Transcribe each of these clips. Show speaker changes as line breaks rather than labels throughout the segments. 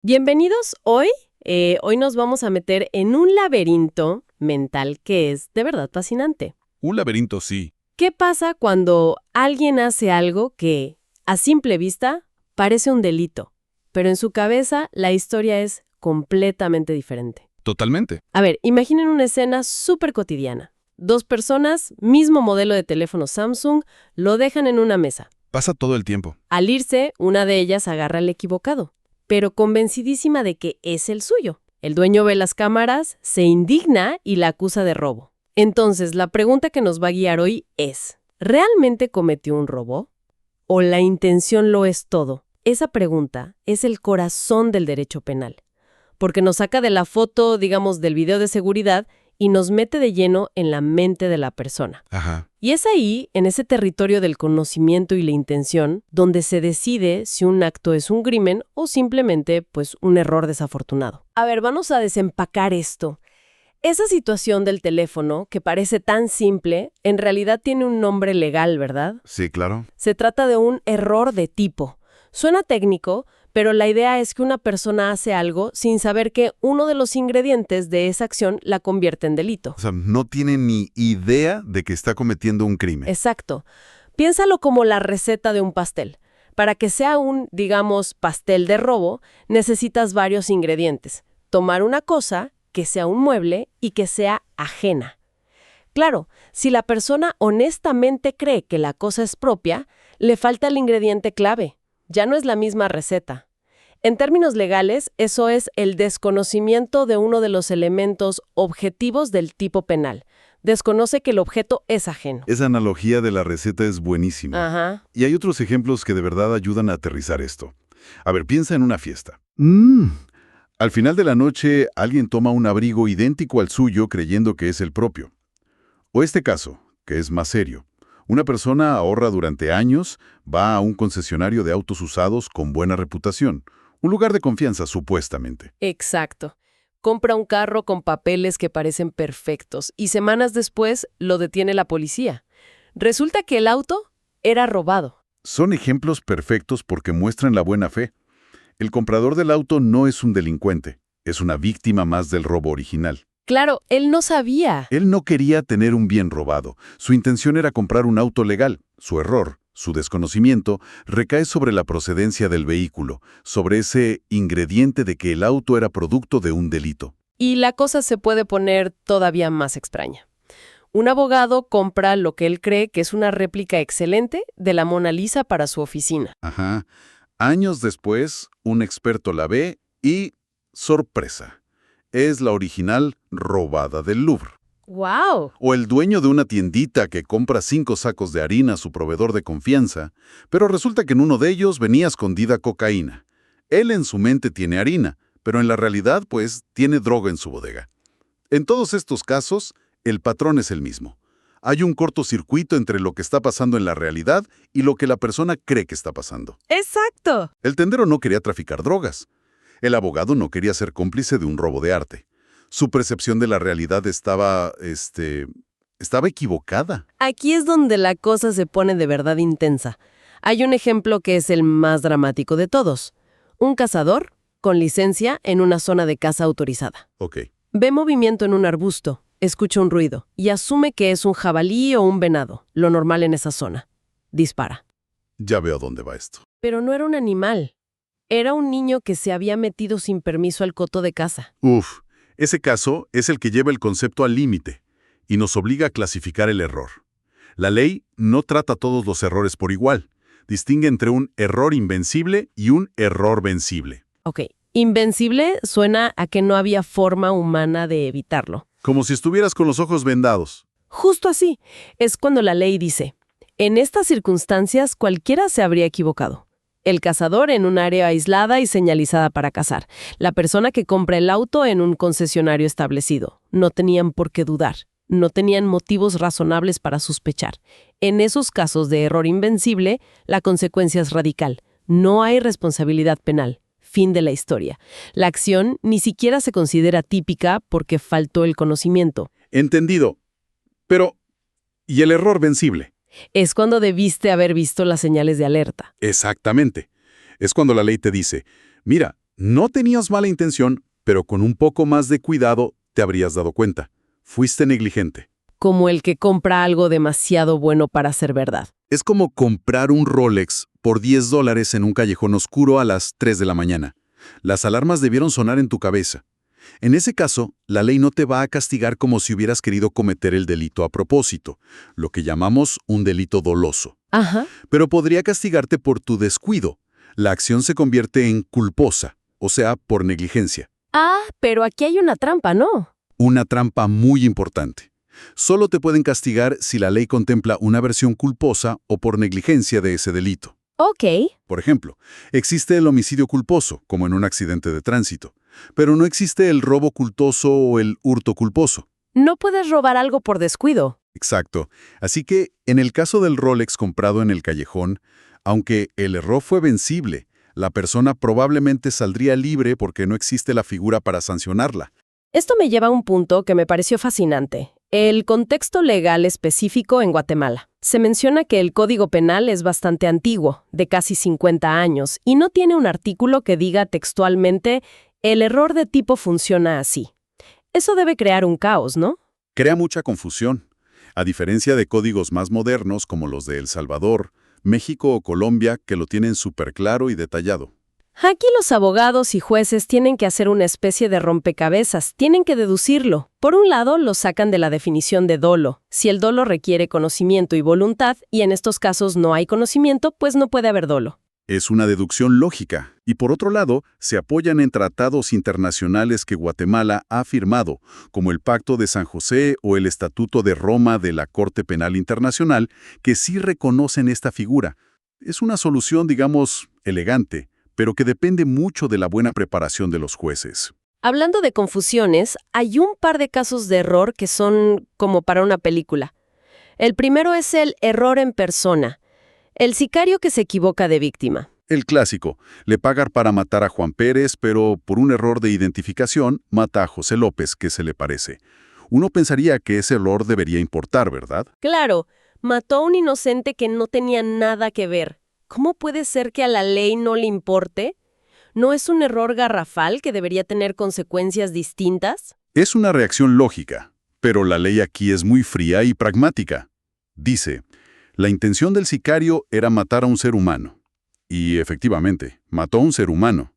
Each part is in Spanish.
Bienvenidos hoy. Hoy nos vamos a meter en un laberinto mental que es de verdad fascinante.
Un laberinto, sí.
¿Qué pasa cuando alguien hace algo que, a simple vista, parece un delito, pero en su cabeza la historia es completamente diferente?
Totalmente.
A ver, imaginen una escena súper cotidiana. Dos personas, mismo modelo de teléfono Samsung, lo dejan en una mesa.
Pasa todo el tiempo.
Al irse, una de ellas agarra el equivocado, pero convencidísima de que es el suyo. El dueño ve las cámaras, se indigna y la acusa de robo. Entonces, la pregunta que nos va a guiar hoy es, ¿realmente cometió un robo? ¿O la intención lo es todo? Esa pregunta es el corazón del derecho penal, porque nos saca de la foto, digamos, del video de seguridad y nos mete de lleno en la mente de la persona.
Ajá.
Y es ahí, en ese territorio del conocimiento y la intención, donde se decide si un acto es un crimen o simplemente, pues, un error desafortunado. A ver, vamos a desempacar esto. Esa situación del teléfono, que parece tan simple, en realidad tiene un nombre legal, ¿verdad?
Sí, claro.
Se trata de un error de tipo. Suena técnico, pero la idea es que una persona hace algo sin saber que uno de los ingredientes de esa acción la convierte en delito.
O sea, no tiene ni idea de que está cometiendo un crimen.
Exacto. Piénsalo como la receta de un pastel. Para que sea un, digamos, pastel de robo, necesitas varios ingredientes. Tomar una cosa, que sea un mueble y que sea ajena. Claro, si la persona honestamente cree que la cosa es propia, le falta el ingrediente clave. Ya no es la misma receta. En términos legales, eso es el desconocimiento de uno de los elementos objetivos del tipo penal. Desconoce que el objeto es ajeno.
Esa analogía de la receta es buenísima.
Ajá.
Y hay otros ejemplos que de verdad ayudan a aterrizar esto. A ver, piensa en una fiesta. Al final de la noche, alguien toma un abrigo idéntico al suyo creyendo que es el propio. O este caso, que es más serio. Una persona ahorra durante años, va a un concesionario de autos usados con buena reputación, un lugar de confianza supuestamente.
Exacto. Compra un carro con papeles que parecen perfectos y semanas después lo detiene la policía. Resulta que el auto era robado.
Son ejemplos perfectos porque muestran la buena fe. El comprador del auto no es un delincuente, es una víctima más del robo original.
Claro, él no sabía.
Él no quería tener un bien robado, su intención era comprar un auto legal. Su error, su desconocimiento, recae sobre la procedencia del vehículo, sobre ese ingrediente de que el auto era producto de un delito.
Y la cosa se puede poner todavía más extraña. Un abogado compra lo que él cree que es una réplica excelente de la Mona Lisa para su oficina.
Ajá. Años después, un experto la ve y, sorpresa, es la original robada del Louvre.
¡Wow!
O el dueño de una tiendita que compra 5 sacos de harina a su proveedor de confianza, pero resulta que en uno de ellos venía escondida cocaína. Él en su mente tiene harina, pero en la realidad, pues, tiene droga en su bodega. En todos estos casos, el patrón es el mismo. Hay un cortocircuito entre lo que está pasando en la realidad y lo que la persona cree que está pasando.
¡Exacto!
El tendero no quería traficar drogas. El abogado no quería ser cómplice de un robo de arte. Su percepción de la realidad estaba equivocada.
Aquí es donde la cosa se pone de verdad intensa. Hay un ejemplo que es el más dramático de todos. Un cazador, con licencia, en una zona de caza autorizada.
Ok,
Ve movimiento en un arbusto, escucha un ruido y asume que es un jabalí o un venado, lo normal en esa zona. Dispara.
ya veo a dónde va esto.
Pero no era un animal. Era un niño que se había metido sin permiso al coto de caza.
Uf, ese caso es el que lleva el concepto al límite y nos obliga a clasificar el error. La ley no trata todos los errores por igual. Distingue entre un error invencible y un error vencible.
Ok, invencible suena a que no había forma humana de evitarlo.
Como si estuvieras con los ojos vendados.
Justo así, es cuando la ley dice, en estas circunstancias cualquiera se habría equivocado. El cazador en un área aislada y señalizada para cazar. La persona que compra el auto en un concesionario establecido. No tenían por qué dudar. No tenían motivos razonables para sospechar. En esos casos de error invencible, la consecuencia es radical. No hay responsabilidad penal. Fin de la historia. La acción ni siquiera se considera típica porque faltó el conocimiento.
Entendido. Pero, ¿y el error vencible?
Es cuando debiste haber visto las señales de alerta.
Exactamente. Es cuando la ley te dice, mira, No tenías mala intención, pero con un poco más de cuidado te habrías dado cuenta. Fuiste negligente.
Como el que compra algo demasiado bueno para ser verdad.
Es como comprar un Rolex por $10 en un callejón oscuro a las 3 de la mañana. Las alarmas debieron sonar en tu cabeza. En ese caso, la ley no te va a castigar como si hubieras querido cometer el delito a propósito, lo que llamamos un delito doloso.
Ajá.
Pero podría castigarte por tu descuido. La acción se convierte en culposa, o sea, por negligencia.
Ah, pero aquí hay una trampa, ¿no?
Una trampa muy importante. Solo te pueden castigar si la ley contempla una versión culposa o por negligencia de ese delito.
Ok.
Por ejemplo, existe el homicidio culposo, como en un accidente de tránsito, pero no existe el robo culposo o el hurto culposo.
No puedes robar algo por descuido.
Exacto. Así que, en el caso del Rolex comprado en el callejón, aunque el error fue vencible, la persona probablemente saldría libre porque no existe la figura para sancionarla.
Esto me lleva a un punto que me pareció fascinante. El contexto legal específico en Guatemala. Se menciona que el Código Penal es bastante antiguo, de casi 50 años, y no tiene un artículo que diga textualmente «el error de tipo funciona así». Eso debe crear un caos, ¿no?
Crea mucha confusión. A diferencia de códigos más modernos como los de El Salvador, México o Colombia, que lo tienen súper claro y detallado.
Aquí los abogados y jueces tienen que hacer una especie de rompecabezas, tienen que deducirlo. Por un lado, lo sacan de la definición de dolo. Si el dolo requiere conocimiento y voluntad, y en estos casos no hay conocimiento, pues no puede haber dolo.
Es una deducción lógica. Y por otro lado, se apoyan en tratados internacionales que Guatemala ha firmado, como el Pacto de San José o el Estatuto de Roma de la Corte Penal Internacional, que sí reconocen esta figura. Es una solución, digamos, elegante, pero que depende mucho de la buena preparación de los jueces.
Hablando de confusiones, hay un par de casos de error que son como para una película. El primero es el error en persona, el sicario que se equivoca de víctima.
El clásico, le pagan para matar a Juan Pérez, pero por un error de identificación mata a José López, que se le parece. Uno pensaría que ese error debería importar, ¿verdad?
Claro, mató a un inocente que no tenía nada que ver. ¿Cómo puede ser que a la ley no le importe? ¿No es un error garrafal que debería tener consecuencias distintas?
Es una reacción lógica, pero la ley aquí es muy fría y pragmática. Dice, la intención del sicario era matar a un ser humano. Y efectivamente, mató a un ser humano.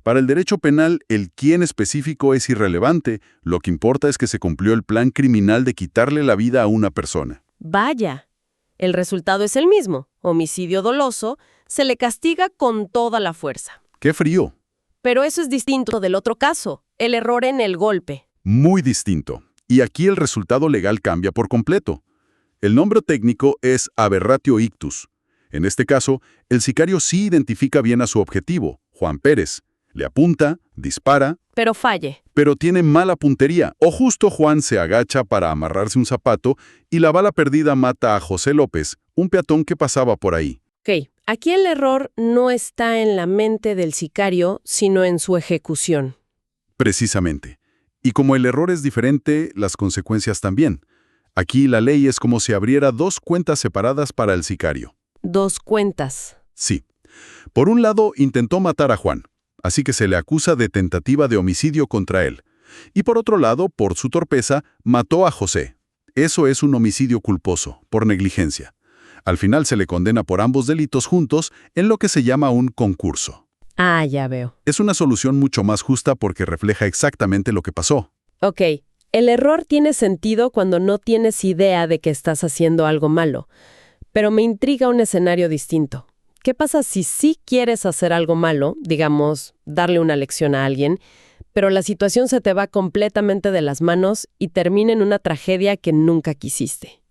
Para el derecho penal, el quién específico es irrelevante, lo que importa es que se cumplió el plan criminal de quitarle la vida a una persona.
Vaya. El resultado es el mismo. Homicidio doloso, se le castiga con toda la fuerza.
¡Qué frío!
Pero eso es distinto del otro caso, el error en el golpe.
Muy distinto. Y aquí el resultado legal cambia por completo. El nombre técnico es aberratio ictus. En este caso, el sicario sí identifica bien a su objetivo, Juan Pérez. Le apunta, dispara,
Pero falle.
pero tiene mala puntería, o justo Juan se agacha para amarrarse un zapato y la bala perdida mata a José López, un peatón que pasaba por ahí.
Ok, aquí el error no está en la mente del sicario, sino en su ejecución.
Precisamente. Y como el error es diferente, las consecuencias también. Aquí la ley es como si abriera dos cuentas separadas para el sicario.
Dos cuentas.
Sí. Por un lado, intentó matar a Juan, así que se le acusa de tentativa de homicidio contra él. Y por otro lado, por su torpeza, mató a José. Eso es un homicidio culposo, por negligencia. Al final se le condena por ambos delitos juntos en lo que se llama un concurso.
Ah, ya veo.
Es una solución mucho más justa porque refleja exactamente lo que pasó.
Ok, el error tiene sentido cuando no tienes idea de que estás haciendo algo malo. Pero me intriga un escenario distinto. ¿Qué pasa si sí quieres hacer algo malo, digamos, darle una lección a alguien, pero la situación se te va completamente de las manos y termina en una tragedia que nunca quisiste?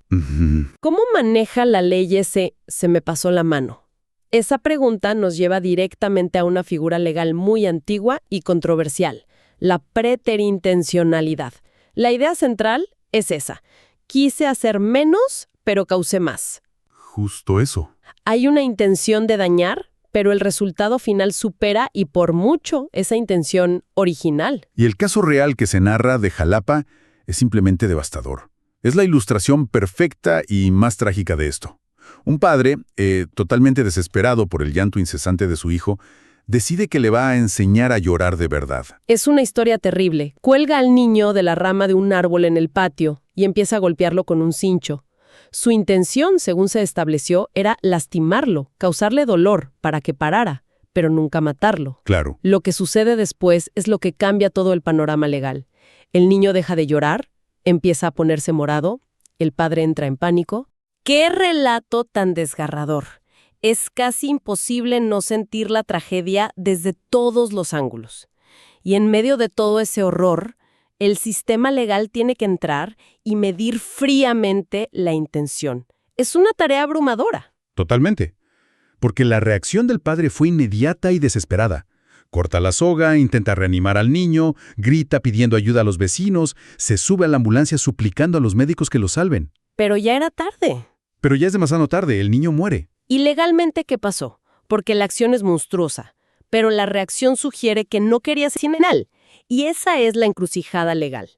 ¿Cómo maneja la ley ese «se me pasó la mano»? Esa pregunta nos lleva directamente a una figura legal muy antigua y controversial, la preterintencionalidad. La idea central es esa. Quise hacer menos, pero causé más.
Justo eso.
Hay una intención de dañar, pero el resultado final supera y por mucho esa intención original.
Y el caso real que se narra de Jalapa es simplemente devastador. Es la ilustración perfecta y más trágica de esto. Un padre, totalmente desesperado por el llanto incesante de su hijo, decide que le va a enseñar a llorar de verdad.
Es una historia terrible. Cuelga al niño de la rama de un árbol en el patio y empieza a golpearlo con un cincho. Su intención, según se estableció, era lastimarlo, causarle dolor para que parara, pero nunca matarlo.
Claro.
Lo que sucede después es lo que cambia todo el panorama legal. El niño deja de llorar, empieza a ponerse morado, el padre entra en pánico. ¡Qué relato tan desgarrador! Es casi imposible no sentir la tragedia desde todos los ángulos. Y en medio de todo ese horror, el sistema legal tiene que entrar y medir fríamente la intención. Es una tarea abrumadora.
Totalmente. Porque la reacción del padre fue inmediata y desesperada. Corta la soga, intenta reanimar al niño, grita pidiendo ayuda a los vecinos, se sube a la ambulancia suplicando a los médicos que lo salven.
Pero ya era tarde.
Pero ya es demasiado tarde, el niño muere.
¿Y legalmente qué pasó? Porque la acción es monstruosa, pero la reacción sugiere que no quería asesinar. Y esa es la encrucijada legal.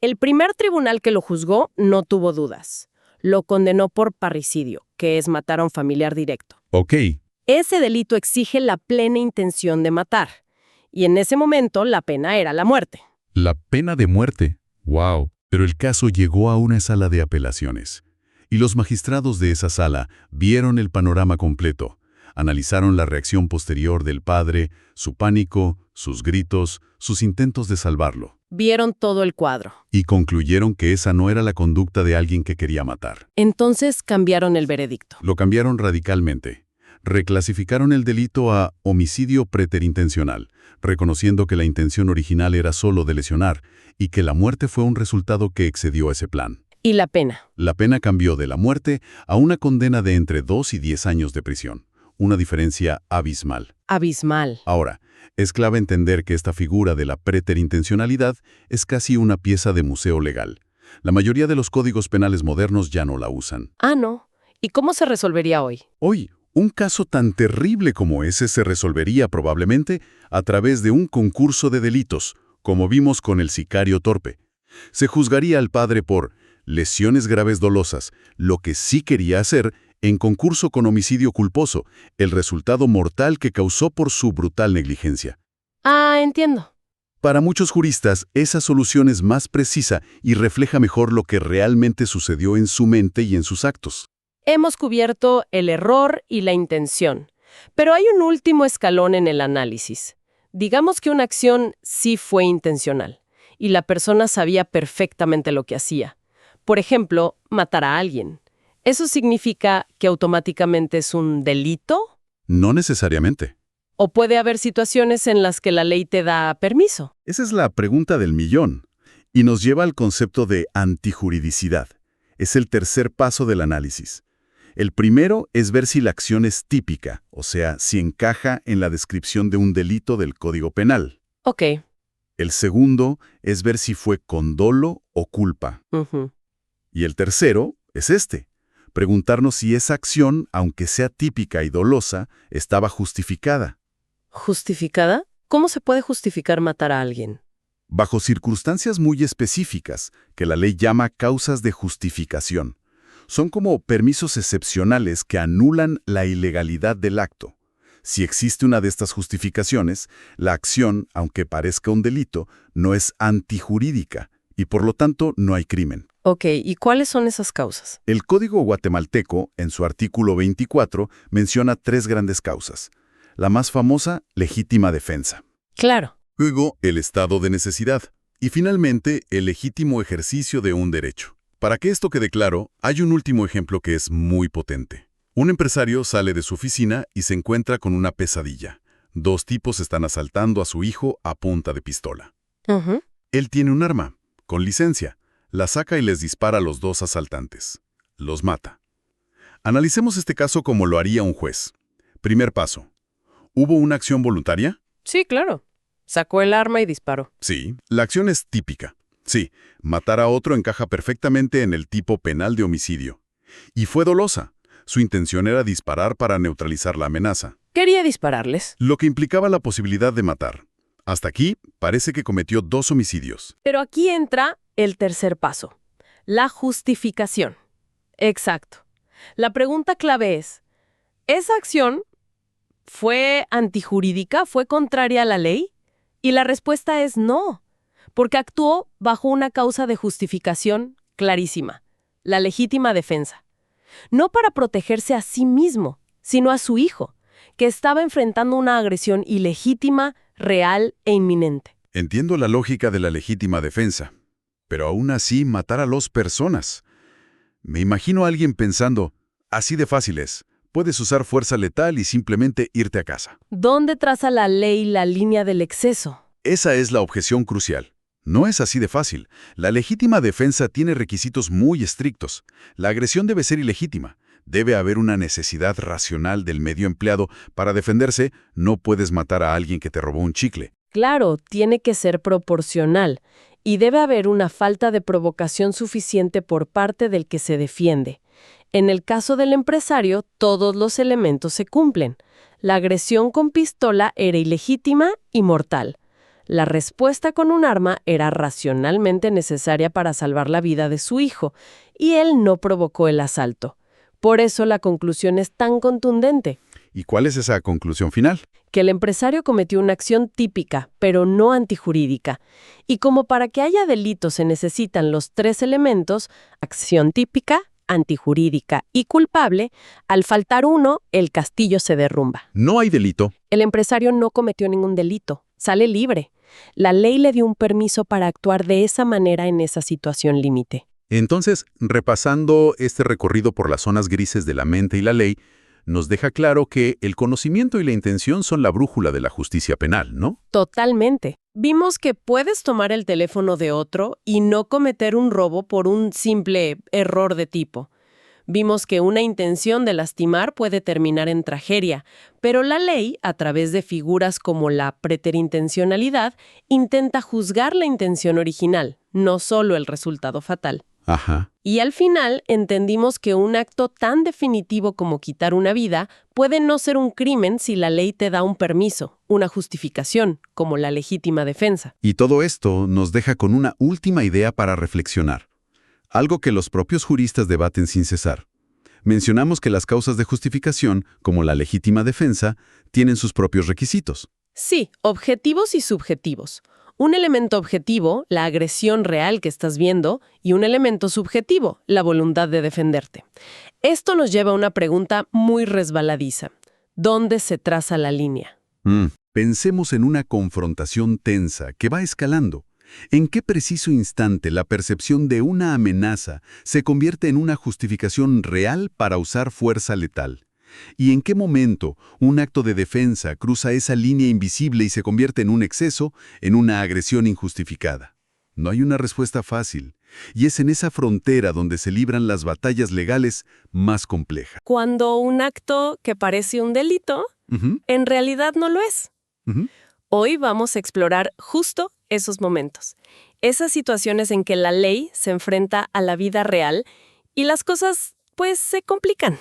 El primer tribunal que lo juzgó no tuvo dudas. Lo condenó por parricidio, que es matar a un familiar directo.
Ok.
Ese delito exige la plena intención de matar. Y en ese momento la pena era la muerte.
La pena de muerte. ¡Wow! Pero el caso llegó a una sala de apelaciones. Y los magistrados de esa sala vieron el panorama completo. Analizaron la reacción posterior del padre, su pánico, sus gritos, sus intentos de salvarlo.
Vieron todo el cuadro.
Y concluyeron que esa no era la conducta de alguien que quería matar.
Entonces cambiaron el veredicto.
Lo cambiaron radicalmente. Reclasificaron el delito a homicidio preterintencional, reconociendo que la intención original era solo de lesionar y que la muerte fue un resultado que excedió ese plan.
¿Y la pena?
La pena cambió de la muerte a una condena de entre 2 y 10 años de prisión. Una diferencia abismal.
Abismal.
Ahora, es clave entender que esta figura de la preterintencionalidad es casi una pieza de museo legal. La mayoría de los códigos penales modernos ya no la usan.
Ah, no. ¿Y cómo se resolvería hoy?
Hoy, un caso tan terrible como ese se resolvería probablemente a través de un concurso de delitos, como vimos con el sicario torpe. Se juzgaría al padre por lesiones graves dolosas, lo que sí quería hacer, en concurso con homicidio culposo, el resultado mortal que causó por su brutal negligencia.
Ah, entiendo.
Para muchos juristas, esa solución es más precisa y refleja mejor lo que realmente sucedió en su mente y en sus actos.
Hemos cubierto el error y la intención. Pero hay un último escalón en el análisis. Digamos que una acción sí fue intencional y la persona sabía perfectamente lo que hacía. Por ejemplo, matar a alguien. ¿Eso significa que automáticamente es un delito?
No necesariamente.
¿O puede haber situaciones en las que la ley te da permiso?
Esa es la pregunta del millón, y nos lleva al concepto de antijuridicidad. Es el tercer paso del análisis. El primero es ver si la acción es típica, o sea, si encaja en la descripción de un delito del Código Penal.
Ok.
El segundo es ver si fue con dolo o culpa. Y el tercero es preguntarnos si esa acción, aunque sea típica y dolosa, estaba justificada.
¿Justificada? ¿Cómo se puede justificar matar a alguien?
Bajo circunstancias muy específicas, que la ley llama causas de justificación. Son como permisos excepcionales que anulan la ilegalidad del acto. Si existe una de estas justificaciones, la acción, aunque parezca un delito, no es antijurídica y por lo tanto no hay crimen.
Ok, ¿y cuáles son esas causas?
El Código guatemalteco, en su artículo 24, menciona 3 grandes causas. La más famosa, legítima defensa.
Claro.
Luego, el estado de necesidad. Y finalmente, el legítimo ejercicio de un derecho. Para que esto quede claro, hay un último ejemplo que es muy potente. Un empresario sale de su oficina y se encuentra con una pesadilla. 2 tipos están asaltando a su hijo a punta de pistola. Él tiene un arma, con licencia. La saca y les dispara a los 2 asaltantes. Los mata. Analicemos este caso como lo haría un juez. Primer paso. ¿Hubo una acción voluntaria?
Sí, claro. Sacó el arma y disparó.
Sí, la acción es típica. Sí, matar a otro encaja perfectamente en el tipo penal de homicidio. Y fue dolosa. Su intención era disparar para neutralizar la amenaza.
Quería dispararles.
Lo que implicaba la posibilidad de matar. Hasta aquí, parece que cometió 2 homicidios.
Pero aquí entra el tercer paso. La justificación. Exacto. La pregunta clave es, ¿esa acción ¿Fue antijurídica? ¿Fue contraria a la ley? Y la respuesta es no, porque actuó bajo una causa de justificación clarísima, la legítima defensa. No para protegerse a sí mismo, sino a su hijo, que estaba enfrentando una agresión ilegítima, real e inminente.
Entiendo la lógica de la legítima defensa, pero aún así matar a 2 personas. Me imagino a alguien pensando, así de fácil es, puedes usar fuerza letal y simplemente irte a casa.
¿Dónde traza la ley la línea del exceso?
Esa es la objeción crucial. No es así de fácil. La legítima defensa tiene requisitos muy estrictos. La agresión debe ser ilegítima. Debe haber una necesidad racional del medio empleado para defenderse. No puedes matar a alguien que te robó un chicle.
Claro, tiene que ser proporcional y debe haber una falta de provocación suficiente por parte del que se defiende. En el caso del empresario, todos los elementos se cumplen. La agresión con pistola era ilegítima y mortal. La respuesta con un arma era racionalmente necesaria para salvar la vida de su hijo, y él no provocó el asalto. Por eso la conclusión es tan contundente.
¿Y cuál es esa conclusión final?
Que el empresario cometió una acción típica, pero no antijurídica. Y como para que haya delito se necesitan los 3 elementos, acción típica, antijurídica y culpable, al faltar uno, el castillo se derrumba.
No hay delito.
El empresario no cometió ningún delito, sale libre. La ley le dio un permiso para actuar de esa manera en esa situación límite.
Entonces, repasando este recorrido por las zonas grises de la mente y la ley, nos deja claro que el conocimiento y la intención son la brújula de la justicia penal, ¿no?
Totalmente. Vimos que puedes tomar el teléfono de otro y no cometer un robo por un simple error de tipo. Vimos que una intención de lastimar puede terminar en tragedia, pero la ley, a través de figuras como la preterintencionalidad, intenta juzgar la intención original, no solo el resultado fatal.
Ajá.
Y al final entendimos que un acto tan definitivo como quitar una vida puede no ser un crimen si la ley te da un permiso, una justificación, como la legítima defensa.
Y todo esto nos deja con una última idea para reflexionar. Algo que los propios juristas debaten sin cesar. Mencionamos que las causas de justificación, como la legítima defensa, tienen sus propios requisitos.
Sí, objetivos y subjetivos. Un elemento objetivo, la agresión real que estás viendo, y un elemento subjetivo, la voluntad de defenderte. Esto nos lleva a una pregunta muy resbaladiza. ¿Dónde se traza la línea?
Pensemos en una confrontación tensa que va escalando. ¿En qué preciso instante la percepción de una amenaza se convierte en una justificación real para usar fuerza letal? ¿Y en qué momento un acto de defensa cruza esa línea invisible y se convierte en un exceso, en una agresión injustificada? No hay una respuesta fácil, y es en esa frontera donde se libran las batallas legales más complejas.
Cuando un acto que parece un delito, en realidad no lo es. Hoy vamos a explorar justo esos momentos, esas situaciones en que la ley se enfrenta a la vida real y las cosas, pues, se complican.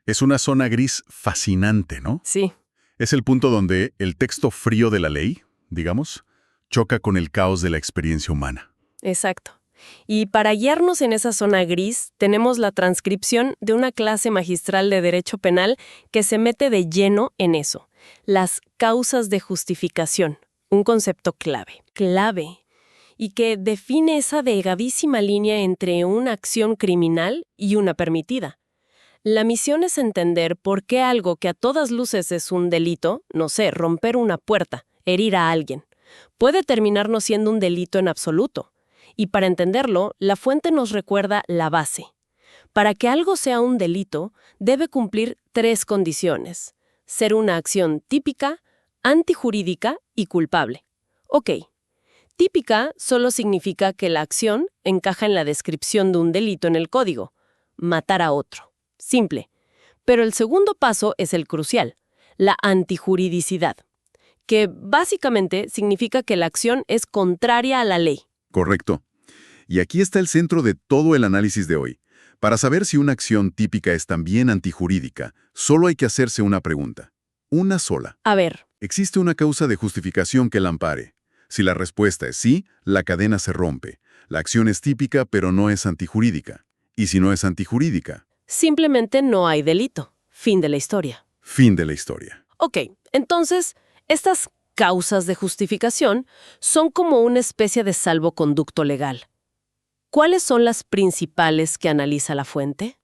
Es una zona gris fascinante, ¿no?
Sí.
Es el punto donde el texto frío de la ley, digamos, choca con el caos de la experiencia humana.
Exacto. Y para guiarnos en esa zona gris, tenemos la transcripción de una clase magistral de Derecho Penal que se mete de lleno en eso. Las causas de justificación, un concepto clave, y que define esa delgadísima línea entre una acción criminal y una permitida. La misión es entender por qué algo que a todas luces es un delito, no sé, romper una puerta, herir a alguien, puede terminar no siendo un delito en absoluto. Y para entenderlo, la fuente nos recuerda la base. Para que algo sea un delito, debe cumplir 3 condiciones: ser una acción típica, antijurídica y culpable. Ok. Típica solo significa que la acción encaja en la descripción de un delito en el código: matar a otro. Simple. Pero el segundo paso es el crucial, la antijuridicidad, que básicamente significa que la acción es contraria a la ley.
Correcto. Y aquí está el centro de todo el análisis de hoy. Para saber si una acción típica es también antijurídica, solo hay que hacerse una pregunta. Una sola.
A ver.
¿Existe una causa de justificación que la ampare? Si la respuesta es sí, la cadena se rompe. La acción es típica, pero no es antijurídica. ¿Y si no es antijurídica?
Simplemente no hay delito. Fin de la historia.
Fin de la historia.
Ok, entonces, estas causas de justificación son como una especie de salvoconducto legal. ¿Cuáles son las principales que analiza la fuente?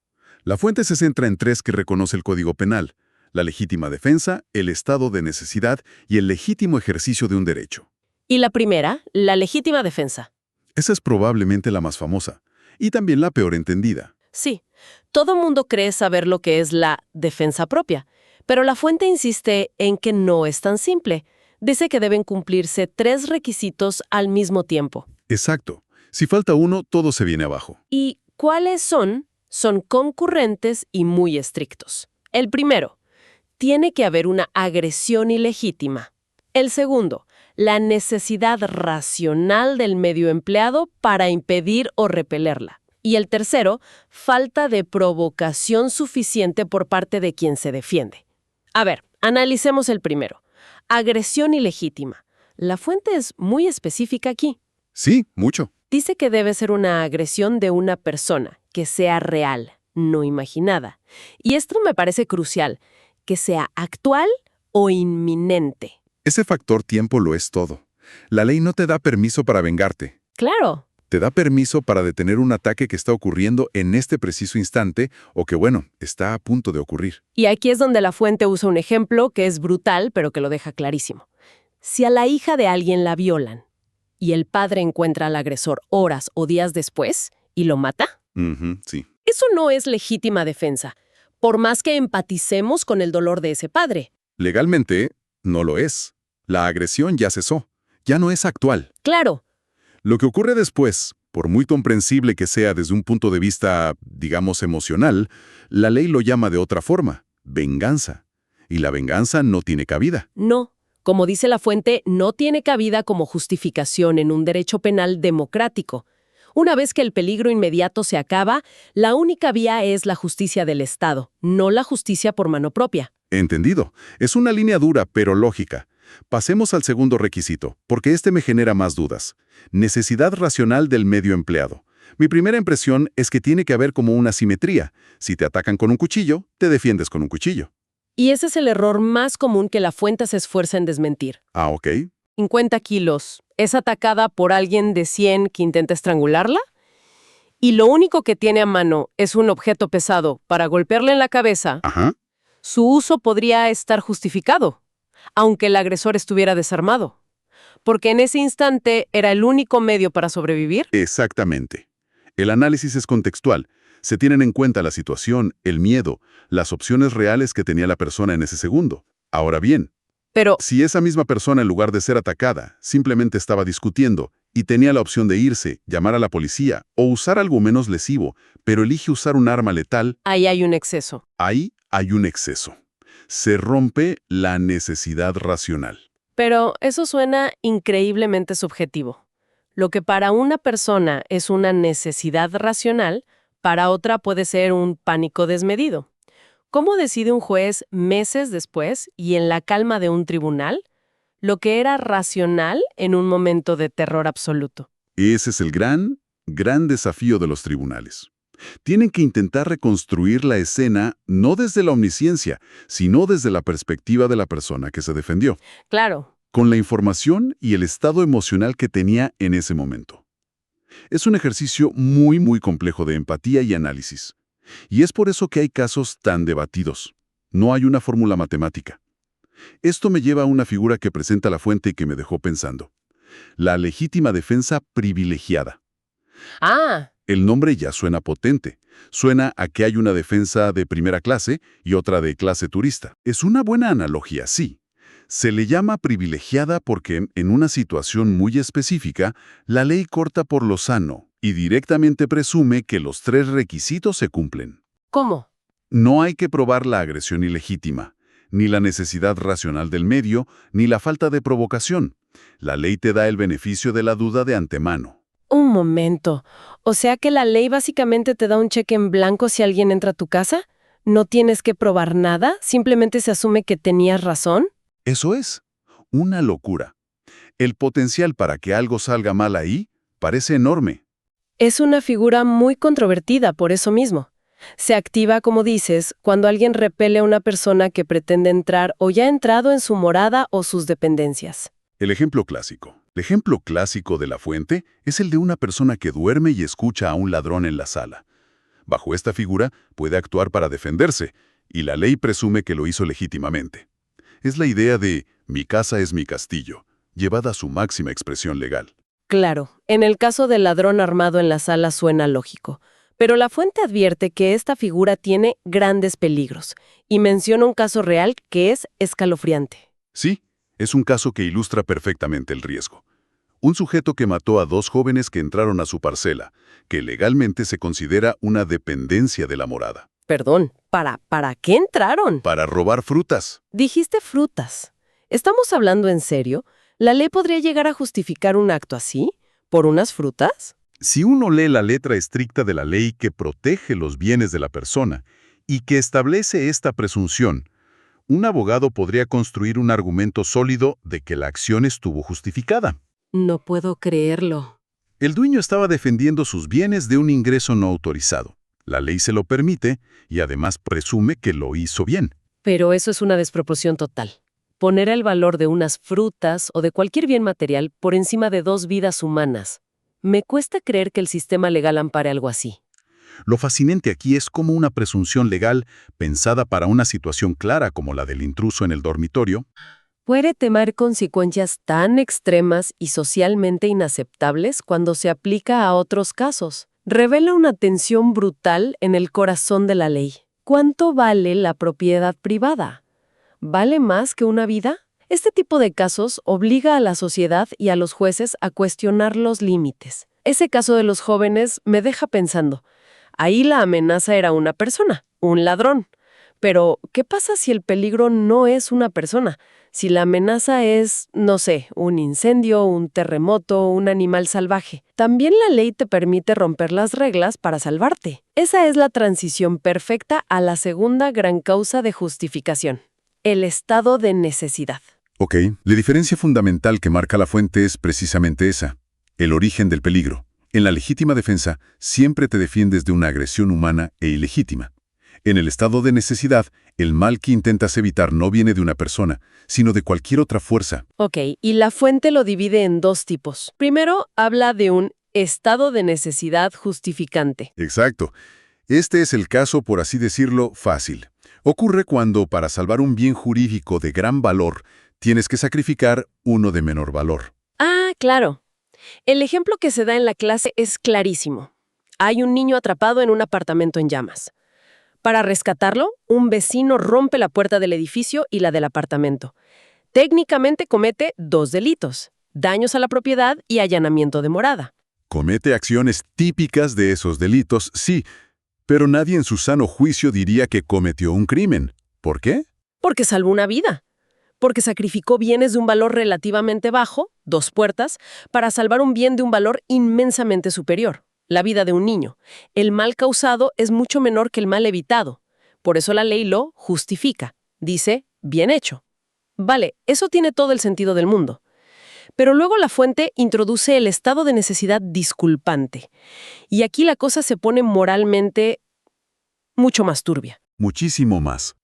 La fuente se centra en tres que reconoce el Código Penal: la legítima defensa, el estado de necesidad y el legítimo ejercicio de un derecho.
Y la primera, la legítima defensa.
Esa es probablemente la más famosa, y también la peor entendida.
Sí, todo mundo cree saber lo que es la defensa propia, pero la fuente insiste en que no es tan simple. Dice que deben cumplirse 3 requisitos al mismo tiempo.
Exacto. Si falta uno, todo se viene abajo.
¿Y cuáles son? Son concurrentes y muy estrictos. El primero, tiene que haber una agresión ilegítima. El segundo, la necesidad racional del medio empleado para impedir o repelerla. Y el tercero, falta de provocación suficiente por parte de quien se defiende. A ver, analicemos el primero. Agresión ilegítima. La fuente es muy específica aquí.
Sí, mucho.
Dice que debe ser una agresión de una persona, que sea real, no imaginada. Y esto me parece crucial, que sea actual o inminente.
Ese factor tiempo lo es todo. La ley no te da permiso para vengarte.
Claro.
Te da permiso para detener un ataque que está ocurriendo en este preciso instante o que, bueno, está a punto de ocurrir.
Y aquí es donde la fuente usa un ejemplo que es brutal, pero que lo deja clarísimo. Si a la hija de alguien la violan y el padre encuentra al agresor horas o días después y lo mata,
Sí.
eso no es legítima defensa, por más que empaticemos con el dolor de ese padre.
Legalmente, no lo es. La agresión ya cesó. Ya no es actual.
Claro.
Lo que ocurre después, por muy comprensible que sea desde un punto de vista, digamos, emocional, la ley lo llama de otra forma: venganza. Y la venganza no tiene cabida.
No. Como dice la fuente, no tiene cabida como justificación en un derecho penal democrático. Una vez que el peligro inmediato se acaba, la única vía es la justicia del Estado, no la justicia por mano propia.
Entendido. Es una línea dura, pero lógica. Pasemos al segundo requisito, porque este me genera más dudas. Necesidad racional del medio empleado. Mi primera impresión es que tiene que haber como una simetría. Si te atacan con un cuchillo, te defiendes con un cuchillo.
Y ese es el error más común que la fuente se esfuerza en desmentir.
Ah, ok.
50 kilos. ¿Es atacada por alguien de 100 que intenta estrangularla? Y lo único que tiene a mano es un objeto pesado para golpearle en la cabeza.
Ajá.
Su uso podría estar justificado, aunque el agresor estuviera desarmado. Porque en ese instante era el único medio para sobrevivir.
Exactamente. El análisis es contextual. Se tienen en cuenta la situación, el miedo, las opciones reales que tenía la persona en ese segundo. Ahora bien,
Pero,
si esa misma persona, en lugar de ser atacada, simplemente estaba discutiendo y tenía la opción de irse, llamar a la policía o usar algo menos lesivo, pero elige usar un arma letal,
ahí hay un exceso.
ahí hay un exceso. Se rompe la necesidad racional.
Pero eso suena increíblemente subjetivo. Lo que para una persona es una necesidad racional, para otra puede ser un pánico desmedido. ¿Cómo decide un juez meses después y en la calma de un tribunal lo que era racional en un momento de terror absoluto?
Ese es el gran desafío de los tribunales. Tienen que intentar reconstruir la escena no desde la omnisciencia, sino desde la perspectiva de la persona que se defendió,
Claro.
con la información y el estado emocional que tenía en ese momento. Es un ejercicio muy complejo de empatía y análisis. Y es por eso que hay casos tan debatidos. No hay una fórmula matemática. Esto me lleva a una figura que presenta la fuente y que me dejó pensando: la legítima defensa privilegiada.
Ah,
El nombre ya suena potente. Suena a que hay una defensa de primera clase y otra de clase turista. Es una buena analogía, sí. Se le llama privilegiada porque, en una situación muy específica, la ley corta por lo sano y directamente presume que los 3 requisitos se cumplen.
¿cómo?
No hay que probar la agresión ilegítima, ni la necesidad racional del medio, ni la falta de provocación. La ley te da el beneficio de la duda de antemano.
Un momento. O sea que la ley básicamente te da un cheque en blanco si alguien entra a tu casa. ¿No tienes que probar nada? ¿Simplemente se asume que tenías razón?
Eso es una locura. El potencial para que algo salga mal ahí parece enorme.
Es una figura muy controvertida por eso mismo. Se activa, como dices, cuando alguien repele a una persona que pretende entrar o ya ha entrado en su morada o sus dependencias.
El ejemplo clásico. El ejemplo clásico de la fuente es el de una persona que duerme y escucha a un ladrón en la sala. Bajo esta figura puede actuar para defenderse, y la ley presume que lo hizo legítimamente. Es la idea de «mi casa es mi castillo», llevada a su máxima expresión legal.
Claro, en el caso del ladrón armado en la sala suena lógico, pero la fuente advierte que esta figura tiene grandes peligros y menciona un caso real que es escalofriante.
Sí, es un caso que ilustra perfectamente el riesgo. Un sujeto que mató a 2 jóvenes que entraron a su parcela, que legalmente se considera una dependencia de la morada.
Perdón, ¿para qué entraron?
Para robar frutas.
Dijiste frutas. ¿Estamos hablando en serio? ¿La ley podría llegar a justificar un acto así? ¿Por unas frutas?
Si uno lee la letra estricta de la ley que protege los bienes de la persona y que establece esta presunción, un abogado podría construir un argumento sólido de que la acción estuvo justificada.
No puedo creerlo.
El dueño estaba defendiendo sus bienes de un ingreso no autorizado. La ley se lo permite y además presume que lo hizo bien.
Pero eso es una desproporción total. Poner el valor de unas frutas o de cualquier bien material por encima de 2 vidas humanas. Me cuesta creer que el sistema legal ampare algo así.
Lo fascinante aquí es cómo una presunción legal, pensada para una situación clara como la del intruso en el dormitorio,
Puede tener consecuencias tan extremas y socialmente inaceptables cuando se aplica a otros casos. Revela una tensión brutal en el corazón de la ley. ¿Cuánto vale la propiedad privada? ¿Vale más que una vida? Este tipo de casos obliga a la sociedad y a los jueces a cuestionar los límites. Ese caso de los jóvenes me deja pensando. Ahí la amenaza era una persona, un ladrón. Pero, ¿qué pasa si el peligro no es una persona? Si la amenaza es, no sé, un incendio, un terremoto, un animal salvaje. También la ley te permite romper las reglas para salvarte. Esa es la transición perfecta a la segunda gran causa de justificación: el estado de necesidad.
Ok, la diferencia fundamental que marca la fuente es precisamente esa, el origen del peligro. En la legítima defensa, siempre te defiendes de una agresión humana e ilegítima. En el estado de necesidad, el mal que intentas evitar no viene de una persona, sino de cualquier otra fuerza.
Ok, y la fuente lo divide en 2 tipos. Primero, habla de un estado de necesidad justificante.
Exacto. Este es el caso, por así decirlo, fácil. Ocurre cuando, para salvar un bien jurídico de gran valor, tienes que sacrificar uno de menor valor.
Ah, claro. El ejemplo que se da en la clase es clarísimo. Hay un niño atrapado en un apartamento en llamas. Para rescatarlo, un vecino rompe la puerta del edificio y la del apartamento. Técnicamente comete 2 delitos: daños a la propiedad y allanamiento de morada.
Comete acciones típicas de esos delitos, sí, pero nadie en su sano juicio diría que cometió un crimen. ¿Por qué?
Porque salvó una vida. Porque sacrificó bienes de un valor relativamente bajo, 2 puertas, para salvar un bien de un valor inmensamente superior: la vida de un niño. El mal causado es mucho menor que el mal evitado. Por eso la ley lo justifica. Dice, bien hecho. Vale, eso tiene todo el sentido del mundo. Pero luego la fuente introduce el estado de necesidad disculpante. Y aquí la cosa se pone moralmente mucho más turbia.
Muchísimo más.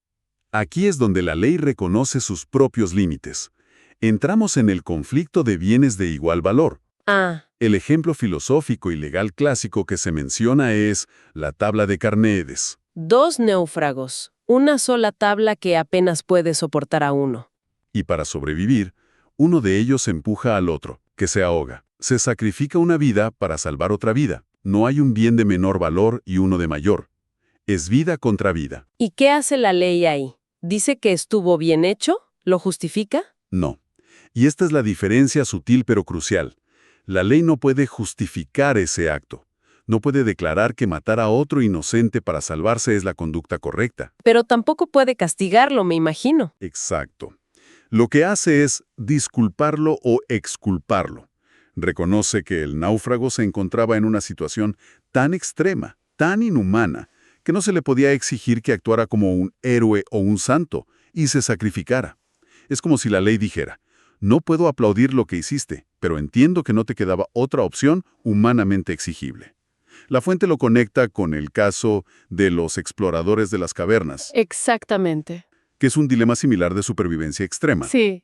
Aquí es donde la ley reconoce sus propios límites. Entramos en el conflicto de bienes de igual valor.
Ah,
El ejemplo filosófico y legal clásico que se menciona es la tabla de Carneades.
2 náufragos, una sola tabla que apenas puede soportar a uno.
Y para sobrevivir, uno de ellos empuja al otro, que se ahoga. Se sacrifica una vida para salvar otra vida. No hay un bien de menor valor y uno de mayor. Es vida contra vida.
¿Y qué hace la ley ahí? ¿Dice que estuvo bien hecho? ¿Lo justifica?
No. Y esta es la diferencia sutil pero crucial. La ley no puede justificar ese acto. No puede declarar que matar a otro inocente para salvarse es la conducta correcta.
Pero tampoco puede castigarlo, me imagino.
Exacto. Lo que hace es disculparlo o exculparlo. Reconoce que el náufrago se encontraba en una situación tan extrema, tan inhumana, que no se le podía exigir que actuara como un héroe o un santo y se sacrificara. Es como si la ley dijera, no puedo aplaudir lo que hiciste, pero entiendo que no te quedaba otra opción humanamente exigible.
La fuente lo conecta con el caso de los exploradores de las cavernas,
Exactamente.
que es un dilema similar de supervivencia extrema.
Sí.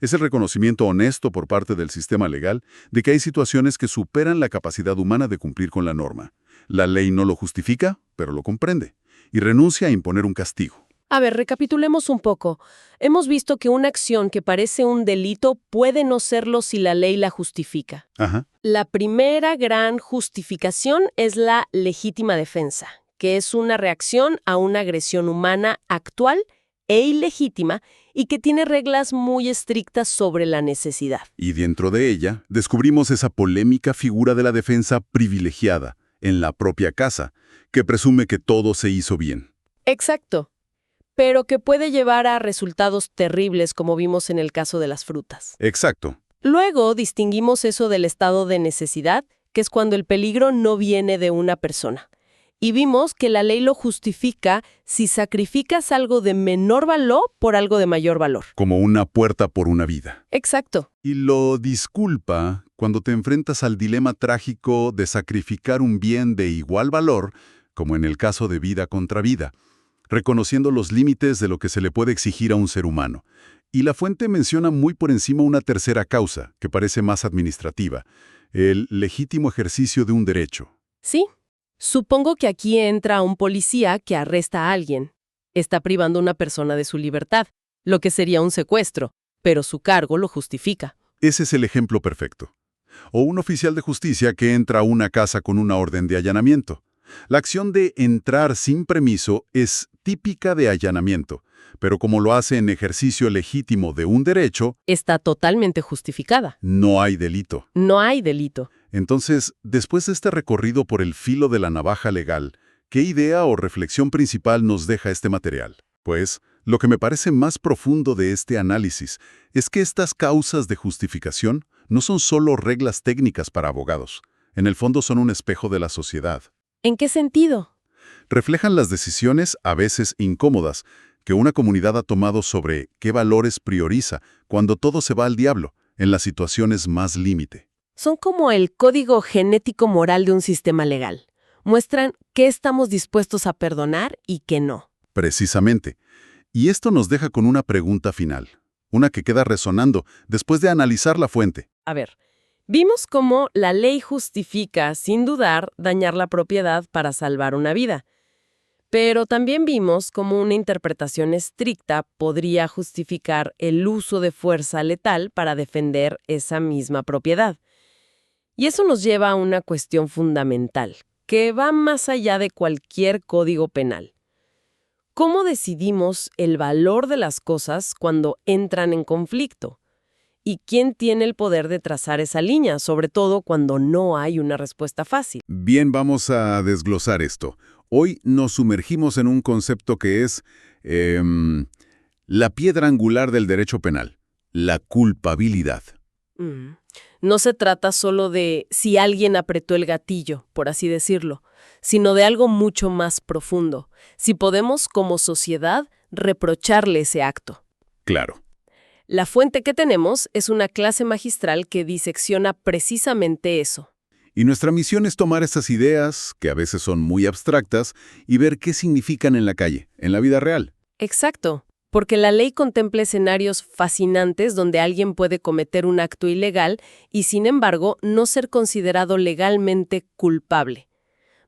Es el reconocimiento honesto por parte del sistema legal de que hay situaciones que superan la capacidad humana de cumplir con la norma. La ley no lo justifica, pero lo comprende, y renuncia a imponer un castigo.
A ver, recapitulemos un poco. Hemos visto que una acción que parece un delito puede no serlo si la ley la justifica.
Ajá.
La primera gran justificación es la legítima defensa, que es una reacción a una agresión humana actual e ilegítima y que tiene reglas muy estrictas sobre la necesidad.
Y dentro de ella, descubrimos esa polémica figura de la defensa privilegiada, en la propia casa, que presume que todo se hizo bien.
Exacto, pero que puede llevar a resultados terribles como vimos en el caso de las frutas.
Exacto.
Luego distinguimos eso del estado de necesidad, que es cuando el peligro no viene de una persona. Y vimos que la ley lo justifica si sacrificas algo de menor valor por algo de mayor valor.
Como una puerta por una vida.
Exacto.
Y lo disculpa cuando te enfrentas al dilema trágico de sacrificar un bien de igual valor, como en el caso de vida contra vida, reconociendo los límites de lo que se le puede exigir a un ser humano. Y la fuente menciona muy por encima una tercera causa, que parece más administrativa, el legítimo ejercicio de un derecho.
Sí. Supongo que aquí entra un policía que arresta a alguien. Está privando a una persona de su libertad, lo que sería un secuestro, pero su cargo lo justifica.
Ese es el ejemplo perfecto. O un oficial de justicia que entra a una casa con una orden de allanamiento. La acción de entrar sin permiso es típica de allanamiento, pero como lo hace en ejercicio legítimo de un derecho,
Está totalmente justificada.
no hay delito.
No hay delito.
Entonces, después de este recorrido por el filo de la navaja legal, ¿qué idea o reflexión principal nos deja este material? Pues, lo que me parece más profundo de este análisis es que estas causas de justificación no son solo reglas técnicas para abogados. En el fondo son un espejo de la sociedad.
¿En qué sentido?
Reflejan las decisiones, a veces incómodas, que una comunidad ha tomado sobre qué valores prioriza cuando todo se va al diablo, en las situaciones más límite.
Son como el código genético moral de un sistema legal. Muestran qué estamos dispuestos a perdonar y qué no.
Precisamente. Y esto nos deja con una pregunta final, una que queda resonando después de analizar la fuente.
A ver, vimos cómo la ley justifica, sin dudar, dañar la propiedad para salvar una vida. Pero también vimos cómo una interpretación estricta podría justificar el uso de fuerza letal para defender esa misma propiedad. Y eso nos lleva a una cuestión fundamental, que va más allá de cualquier código penal. ¿Cómo decidimos el valor de las cosas cuando entran en conflicto? ¿Y quién tiene el poder de trazar esa línea, sobre todo cuando no hay una respuesta fácil?
Bien, vamos a desglosar esto. Hoy nos sumergimos en un concepto que es la piedra angular del derecho penal, la culpabilidad.
No se trata solo de si alguien apretó el gatillo, por así decirlo, sino de algo mucho más profundo, si podemos, como sociedad, reprocharle ese acto.
Claro.
La fuente que tenemos es una clase magistral que disecciona precisamente eso.
Y nuestra misión es tomar estas ideas, que a veces son muy abstractas, y ver qué significan en la calle, en la vida real.
Exacto, porque la ley contempla escenarios fascinantes donde alguien puede cometer un acto ilegal y, sin embargo, no ser considerado legalmente culpable.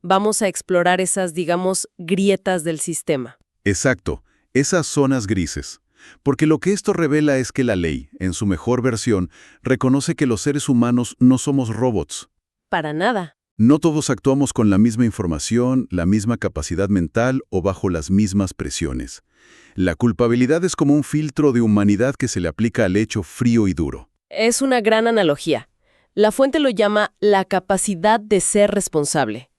Vamos a explorar esas, digamos, grietas del sistema.
Exacto, esas zonas grises. Porque lo que esto revela es que la ley, en su mejor versión, reconoce que los seres humanos no somos robots.
Para nada.
No todos actuamos con la misma información, la misma capacidad mental o bajo las mismas presiones. La culpabilidad es como un filtro de humanidad que se le aplica al hecho frío y duro.
Es una gran analogía. La fuente lo llama la capacidad de ser responsable.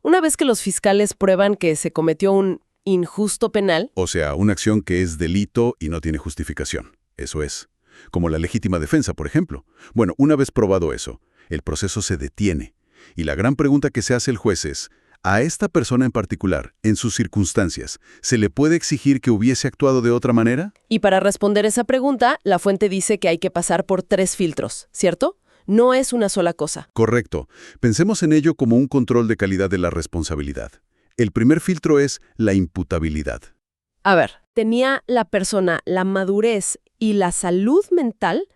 Una vez que los fiscales prueban que se cometió un injusto penal,
O sea, una acción que es delito y no tiene justificación. Eso es. Como la legítima defensa, por ejemplo. Bueno, una vez probado eso, el proceso se detiene. Y la gran pregunta que se hace el juez es, ¿a esta persona en particular, en sus circunstancias, se le puede exigir que hubiese actuado de otra manera?
y para responder esa pregunta, la fuente dice que hay que pasar por 3 filtros, ¿cierto? no es una sola cosa.
Correcto. Pensemos en ello como un control de calidad de la responsabilidad. El primer filtro es la imputabilidad.
A ver, ¿tenía la persona la madurez y la salud mental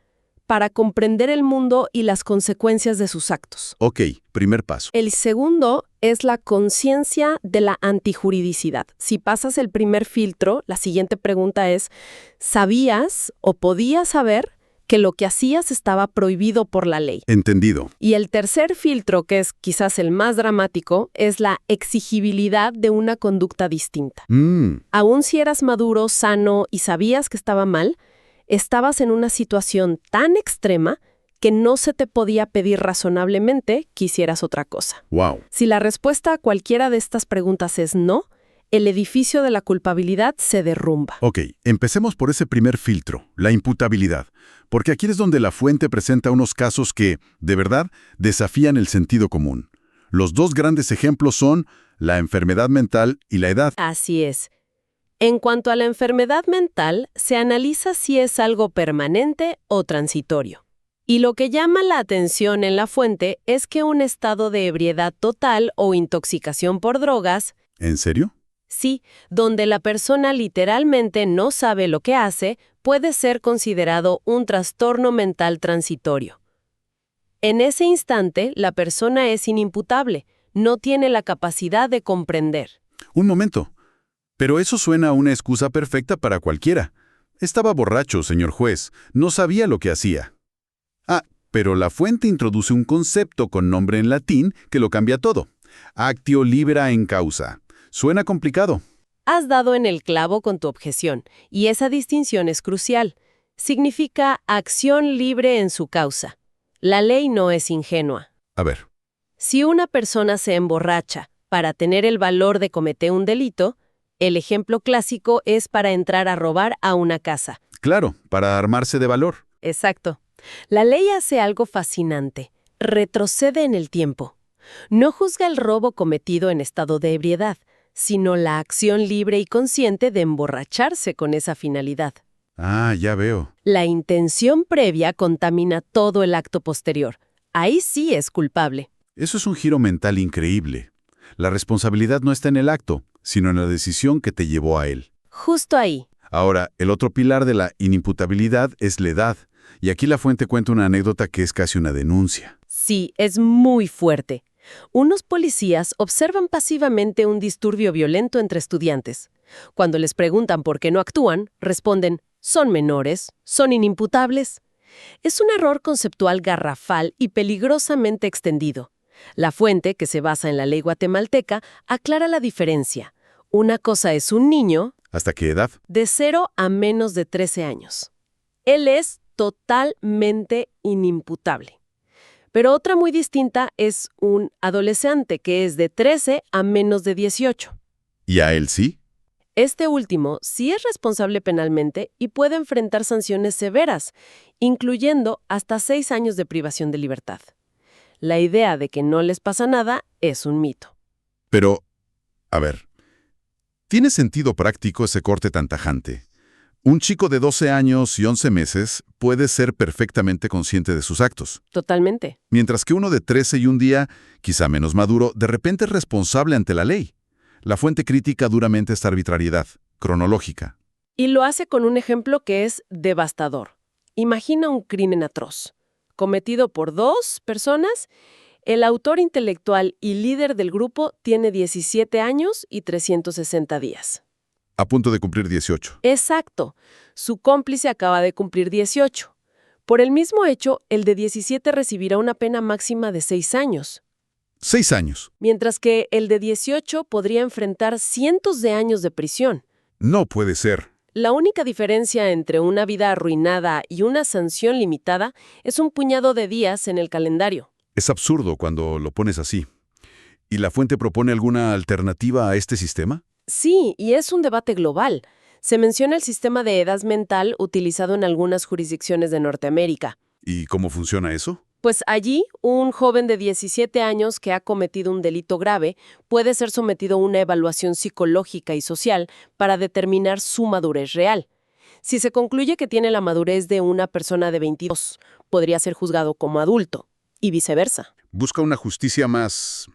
para comprender el mundo y las consecuencias de sus actos?
Ok, primer paso.
El segundo es la conciencia de la antijuridicidad. Si pasas el primer filtro, la siguiente pregunta es, ¿sabías o podías saber que lo que hacías estaba prohibido por la ley?
Entendido.
Y el tercer filtro, que es quizás el más dramático, es la exigibilidad de una conducta distinta. Aun si eras maduro, sano y sabías que estaba mal, estabas en una situación tan extrema que no se te podía pedir razonablemente que hicieras otra cosa.
Wow.
Si la respuesta a cualquiera de estas preguntas es no, el edificio de la culpabilidad se derrumba.
Ok, empecemos por ese primer filtro, la imputabilidad, porque aquí es donde la fuente presenta unos casos que, de verdad, desafían el sentido común. Los dos grandes ejemplos son la enfermedad mental y la edad.
Así es. En cuanto a la enfermedad mental, se analiza si es algo permanente o transitorio. Y lo que llama la atención en la fuente es que un estado de ebriedad total o intoxicación por drogas,
¿En serio?
sí, donde la persona literalmente no sabe lo que hace, puede ser considerado un trastorno mental transitorio. En ese instante, la persona es inimputable, no tiene la capacidad de comprender.
Un momento. Pero eso suena a una excusa perfecta para cualquiera. Estaba borracho, señor juez. No sabía lo que hacía. Ah, pero la fuente introduce un concepto con nombre en latín que lo cambia todo. Actio libera en causa. Suena complicado.
Has dado en el clavo con tu objeción, y esa distinción es crucial. Significa acción libre en su causa. La ley no es ingenua.
A ver.
Si una persona se emborracha para tener el valor de cometer un delito, el ejemplo clásico es para entrar a robar a una casa.
Claro, para armarse de valor.
Exacto. La ley hace algo fascinante. Retrocede en el tiempo. No juzga el robo cometido en estado de ebriedad, sino la acción libre y consciente de emborracharse con esa finalidad.
Ah, ya veo.
La intención previa contamina todo el acto posterior. Ahí sí es culpable.
Eso es un giro mental increíble. La responsabilidad no está en el acto, sino en la decisión que te llevó a él.
Justo ahí.
Ahora, el otro pilar de la inimputabilidad es la edad. Y aquí la fuente cuenta una anécdota que es casi una denuncia.
Sí, es muy fuerte. Unos policías observan pasivamente un disturbio violento entre estudiantes. Cuando les preguntan por qué no actúan, responden, son menores, son inimputables. Es un error conceptual garrafal y peligrosamente extendido. La fuente, que se basa en la ley guatemalteca, aclara la diferencia. Una cosa es un niño
¿Hasta qué edad?
de 0 a menos de 13 años. Él es totalmente inimputable. Pero otra muy distinta es un adolescente que es de 13 a menos de 18.
¿Y a él sí?
Este último sí es responsable penalmente y puede enfrentar sanciones severas, incluyendo hasta 6 años de privación de libertad. La idea de que no les pasa nada es un mito.
Pero, a ver, ¿tiene sentido práctico ese corte tan tajante? Un chico de 12 años y 11 meses puede ser perfectamente consciente de sus actos,
Totalmente.
mientras que uno de 13 y un día, quizá menos maduro, de repente es responsable ante la ley. La fuente critica duramente esta arbitrariedad cronológica.
Y lo hace con un ejemplo que es devastador. Imagina un crimen atroz, cometido por 2 personas. El autor intelectual y líder del grupo tiene 17 años y 360 días.
A punto de cumplir 18.
Exacto. Su cómplice acaba de cumplir 18. Por el mismo hecho, el de 17 recibirá una pena máxima de 6 años,
6 años.
mientras que el de 18 podría enfrentar cientos de años de prisión.
No puede ser.
La única diferencia entre una vida arruinada y una sanción limitada es un puñado de días en el calendario.
Es absurdo cuando lo pones así. ¿Y la fuente propone alguna alternativa a este sistema?
Sí, y es un debate global. Se menciona el sistema de edad mental utilizado en algunas jurisdicciones de Norteamérica.
¿Y cómo funciona eso?
Pues allí, un joven de 17 años que ha cometido un delito grave puede ser sometido a una evaluación psicológica y social para determinar su madurez real. Si se concluye que tiene la madurez de una persona de 22, podría ser juzgado como adulto, y viceversa.
Busca una justicia más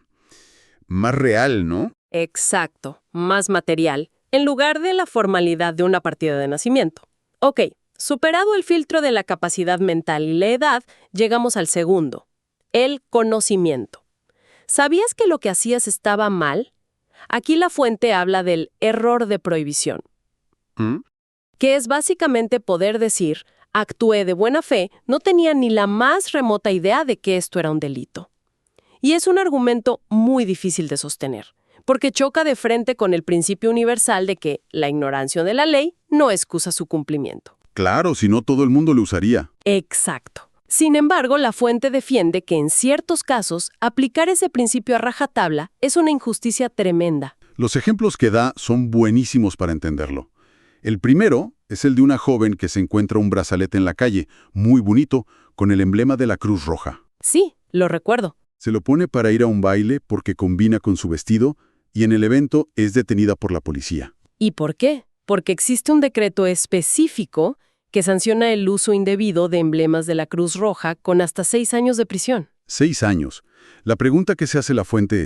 real, ¿no?
Exacto, más material, en lugar de la formalidad de una partida de nacimiento. Ok, superado el filtro de la capacidad mental y la edad, llegamos al segundo, el conocimiento. ¿Sabías que lo que hacías estaba mal? Aquí la fuente habla del error de prohibición,
¿Mm?
que es básicamente poder decir, actué de buena fe, no tenía ni la más remota idea de que esto era un delito. Y es un argumento muy difícil de sostener, porque choca de frente con el principio universal de que la ignorancia de la ley no excusa su cumplimiento.
Claro, si no todo el mundo lo usaría.
Exacto. Sin embargo, la fuente defiende que en ciertos casos, aplicar ese principio a rajatabla es una injusticia tremenda.
Los ejemplos que da son buenísimos para entenderlo. El primero es el de una joven que se encuentra un brazalete en la calle, muy bonito, con el emblema de la Cruz Roja.
Sí, lo recuerdo.
Se lo pone para ir a un baile porque combina con su vestido y en el evento es detenida por la policía.
¿Y por qué? Porque existe un decreto específico que sanciona el uso indebido de emblemas de la Cruz Roja con hasta 6 años de prisión.
6 años. La pregunta que se hace la fuente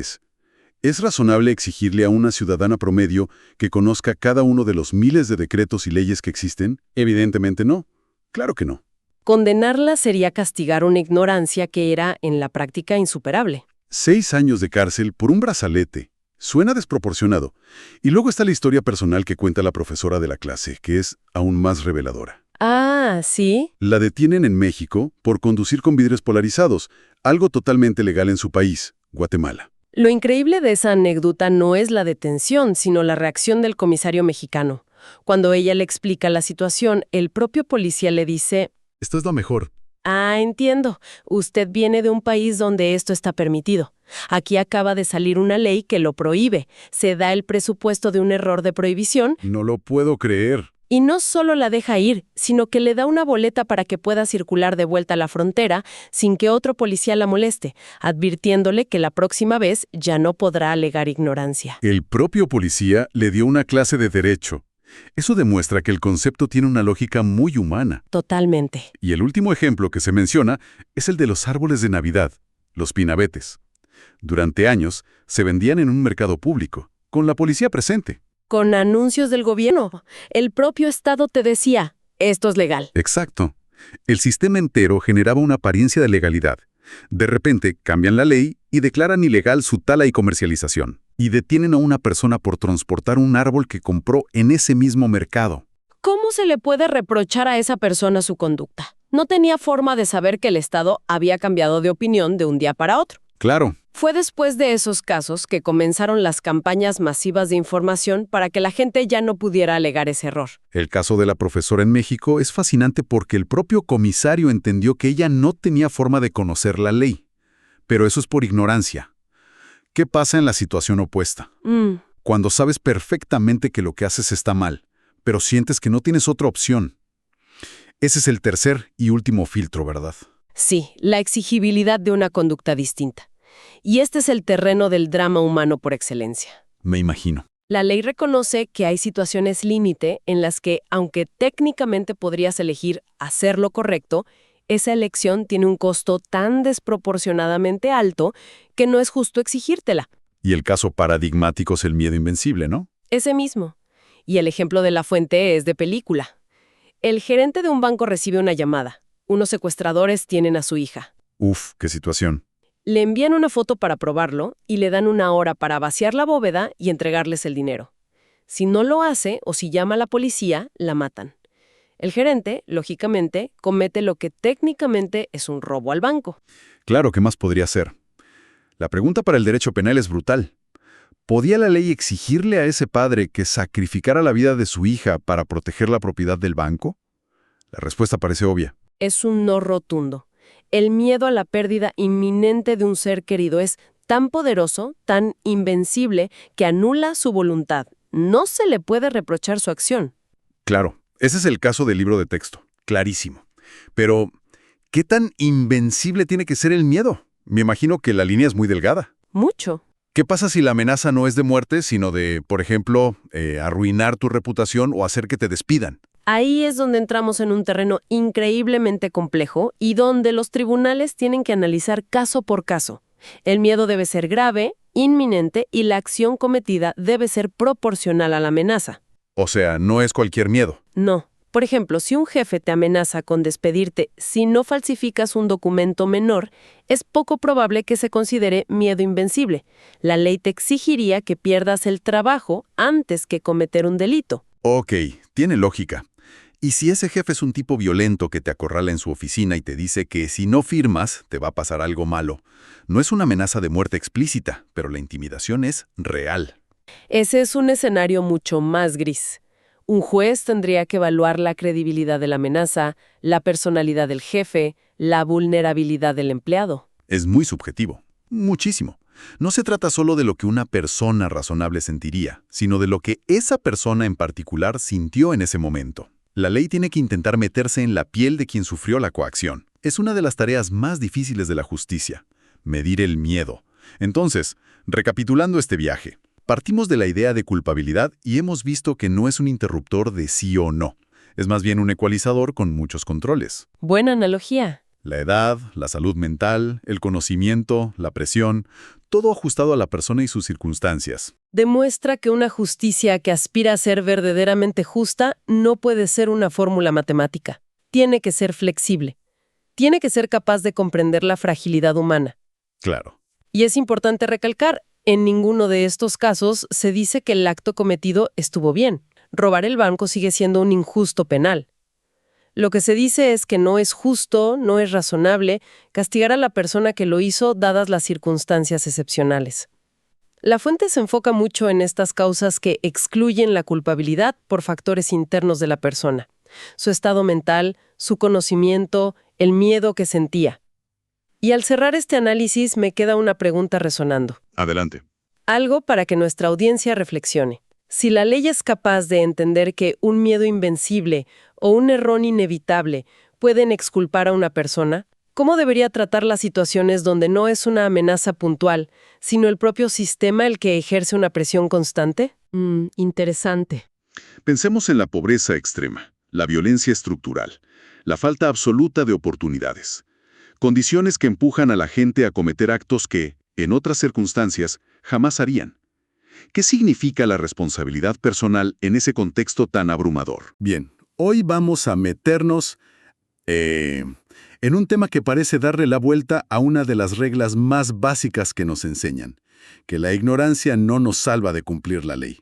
¿es razonable exigirle a una ciudadana promedio que conozca cada uno de los miles de decretos y leyes que existen? Evidentemente no. Claro que no.
Condenarla sería castigar una ignorancia que era, en la práctica, insuperable.
6 años de cárcel por un brazalete. Suena desproporcionado. Y luego está la historia personal que cuenta la profesora de la clase, que es aún más reveladora.
Ah, ¿sí?
La detienen en México por conducir con vidrios polarizados, algo totalmente legal en su país, Guatemala.
Lo increíble de esa anécdota no es la detención, sino la reacción del comisario mexicano. Cuando ella le explica la situación, el propio policía le dice:
Esto es lo mejor.
Ah, entiendo. Usted viene de un país donde esto está permitido. Aquí acaba de salir una ley que lo prohíbe. Se da el presupuesto de un error de prohibición
No lo puedo creer.
y no solo la deja ir, sino que le da una boleta para que pueda circular de vuelta a la frontera sin que otro policía la moleste, advirtiéndole que la próxima vez ya no podrá alegar ignorancia.
El propio policía le dio una clase de derecho. Eso demuestra que el concepto tiene una lógica muy humana.
Totalmente.
Y el último ejemplo que se menciona es el de los árboles de Navidad, los pinabetes. Durante años se vendían en un mercado público, con la policía presente.
Con anuncios del gobierno. El propio Estado te decía, esto es legal.
Exacto. El sistema entero generaba una apariencia de legalidad. De repente cambian la ley y declaran ilegal su tala y comercialización. Y detienen a una persona por transportar un árbol que compró en ese mismo mercado.
¿Cómo se le puede reprochar a esa persona su conducta? No tenía forma de saber que el Estado había cambiado de opinión de un día para otro.
Claro.
Fue después de esos casos que comenzaron las campañas masivas de información para que la gente ya no pudiera alegar ese error.
El caso de la profesora en México es fascinante porque el propio comisario entendió que ella no tenía forma de conocer la ley. Pero eso es por ignorancia. ¿Qué pasa en la situación opuesta? Cuando sabes perfectamente que lo que haces está mal, pero sientes que no tienes otra opción. Ese es el tercer y último filtro, ¿verdad?
Sí, la exigibilidad de una conducta distinta. Y este es el terreno del drama humano por excelencia.
Me imagino.
La ley reconoce que hay situaciones límite en las que, aunque técnicamente podrías elegir hacer lo correcto, esa elección tiene un costo tan desproporcionadamente alto que no es justo exigírtela.
Y el caso paradigmático es el miedo invencible, ¿no?
Ese mismo. Y el ejemplo de la fuente es de película. El gerente de un banco recibe una llamada. Unos secuestradores tienen a su hija.
Uf, qué situación.
Le envían una foto para probarlo y le dan 1 hora para vaciar la bóveda y entregarles el dinero. Si no lo hace o si llama a la policía, la matan. El gerente, lógicamente, comete lo que técnicamente es un robo al banco.
Claro, ¿qué más podría ser? La pregunta para el derecho penal es brutal. ¿Podía la ley exigirle a ese padre que sacrificara la vida de su hija para proteger la propiedad del banco? La respuesta parece obvia.
Es un no rotundo. El miedo a la pérdida inminente de un ser querido es tan poderoso, tan invencible, que anula su voluntad. No se le puede reprochar su acción.
Claro, ese es el caso del libro de texto. Clarísimo. Pero, ¿qué tan invencible tiene que ser el miedo? Me imagino que la línea es muy delgada.
Mucho.
¿Qué pasa si la amenaza no es de muerte, sino de, por ejemplo, arruinar tu reputación o hacer que te despidan?
Ahí es donde entramos en un terreno increíblemente complejo y donde los tribunales tienen que analizar caso por caso. El miedo debe ser grave, inminente y la acción cometida debe ser proporcional a la amenaza.
O sea, no es cualquier miedo.
No. Por ejemplo, si un jefe te amenaza con despedirte si no falsificas un documento menor, es poco probable que se considere miedo invencible. La ley te exigiría que pierdas el trabajo antes que cometer un delito.
Ok, tiene lógica. ¿Y si ese jefe es un tipo violento que te acorrala en su oficina y te dice que si no firmas te va a pasar algo malo? No es una amenaza de muerte explícita, pero la intimidación es real.
Ese es un escenario mucho más gris. Un juez tendría que evaluar la credibilidad de la amenaza, la personalidad del jefe, la vulnerabilidad del empleado.
Es muy subjetivo. Muchísimo. No se trata solo de lo que una persona razonable sentiría, sino de lo que esa persona en particular sintió en ese momento. La ley tiene que intentar meterse en la piel de quien sufrió la coacción. Es una de las tareas más difíciles de la justicia, medir el miedo. Entonces, recapitulando este viaje, partimos de la idea de culpabilidad y hemos visto que no es un interruptor de sí o no. Es más bien un ecualizador con muchos controles.
Buena analogía.
La edad, la salud mental, el conocimiento, la presión, todo ajustado a la persona y sus circunstancias.
Demuestra que una justicia que aspira a ser verdaderamente justa no puede ser una fórmula matemática. Tiene que ser flexible. Tiene que ser capaz de comprender la fragilidad humana.
Claro.
Y es importante recalcar, en ninguno de estos casos se dice que el acto cometido estuvo bien. Robar el banco sigue siendo un injusto penal. Lo que se dice es que no es justo, no es razonable castigar a la persona que lo hizo dadas las circunstancias excepcionales. La fuente se enfoca mucho en estas causas que excluyen la culpabilidad por factores internos de la persona. Su estado mental, su conocimiento, el miedo que sentía. Y al cerrar este análisis me queda una pregunta resonando.
Adelante.
Algo para que nuestra audiencia reflexione. Si la ley es capaz de entender que un miedo invencible o un error inevitable pueden exculpar a una persona, ¿cómo debería tratar las situaciones donde no es una amenaza puntual, sino el propio sistema el que ejerce una presión constante? Interesante.
Pensemos en la pobreza extrema, la violencia estructural, la falta absoluta de oportunidades. Condiciones que empujan a la gente a cometer actos que, en otras circunstancias, jamás harían. ¿Qué significa la responsabilidad personal en ese contexto tan abrumador?
Bien, hoy vamos a meternos en un tema que parece darle la vuelta a una de las reglas más básicas que nos enseñan, que la ignorancia no nos salva de cumplir la ley.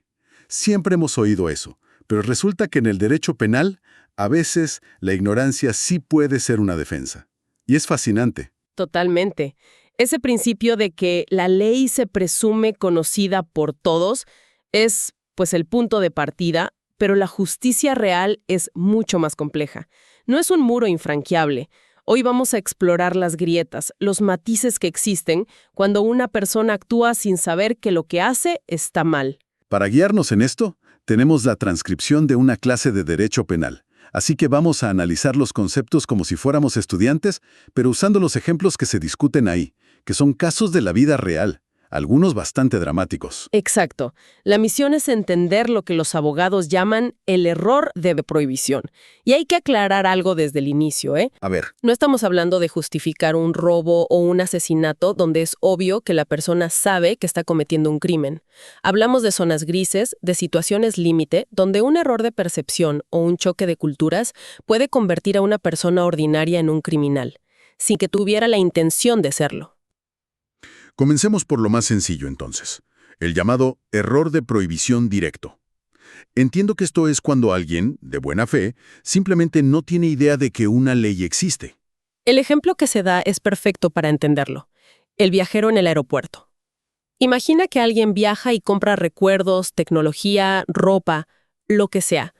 Siempre hemos oído eso, pero resulta que en el derecho penal, a veces la ignorancia sí puede ser una defensa. Y es fascinante.
Totalmente. Ese principio de que la ley se presume conocida por todos es, pues, el punto de partida, pero la justicia real es mucho más compleja. No es un muro infranqueable. Hoy vamos a explorar las grietas, los matices que existen cuando una persona actúa sin saber que lo que hace está mal.
Para guiarnos en esto, tenemos la transcripción de una clase de Derecho Penal. Así que vamos a analizar los conceptos como si fuéramos estudiantes, pero usando los ejemplos que se discuten ahí, que son casos de la vida real, algunos bastante dramáticos.
Exacto. La misión es entender lo que los abogados llaman el error de prohibición. Y hay que aclarar algo desde el inicio, ¿eh?
A ver.
No estamos hablando de justificar un robo o un asesinato donde es obvio que la persona sabe que está cometiendo un crimen. Hablamos de zonas grises, de situaciones límite, donde un error de percepción o un choque de culturas puede convertir a una persona ordinaria en un criminal, sin que tuviera la intención de serlo.
Comencemos por lo más sencillo entonces, el llamado error de prohibición directo. Entiendo que esto es cuando alguien, de buena fe, simplemente no tiene idea de que una ley existe.
El ejemplo que se da es perfecto para entenderlo. El viajero en el aeropuerto. Imagina que alguien viaja y compra recuerdos, tecnología, ropa, lo que sea.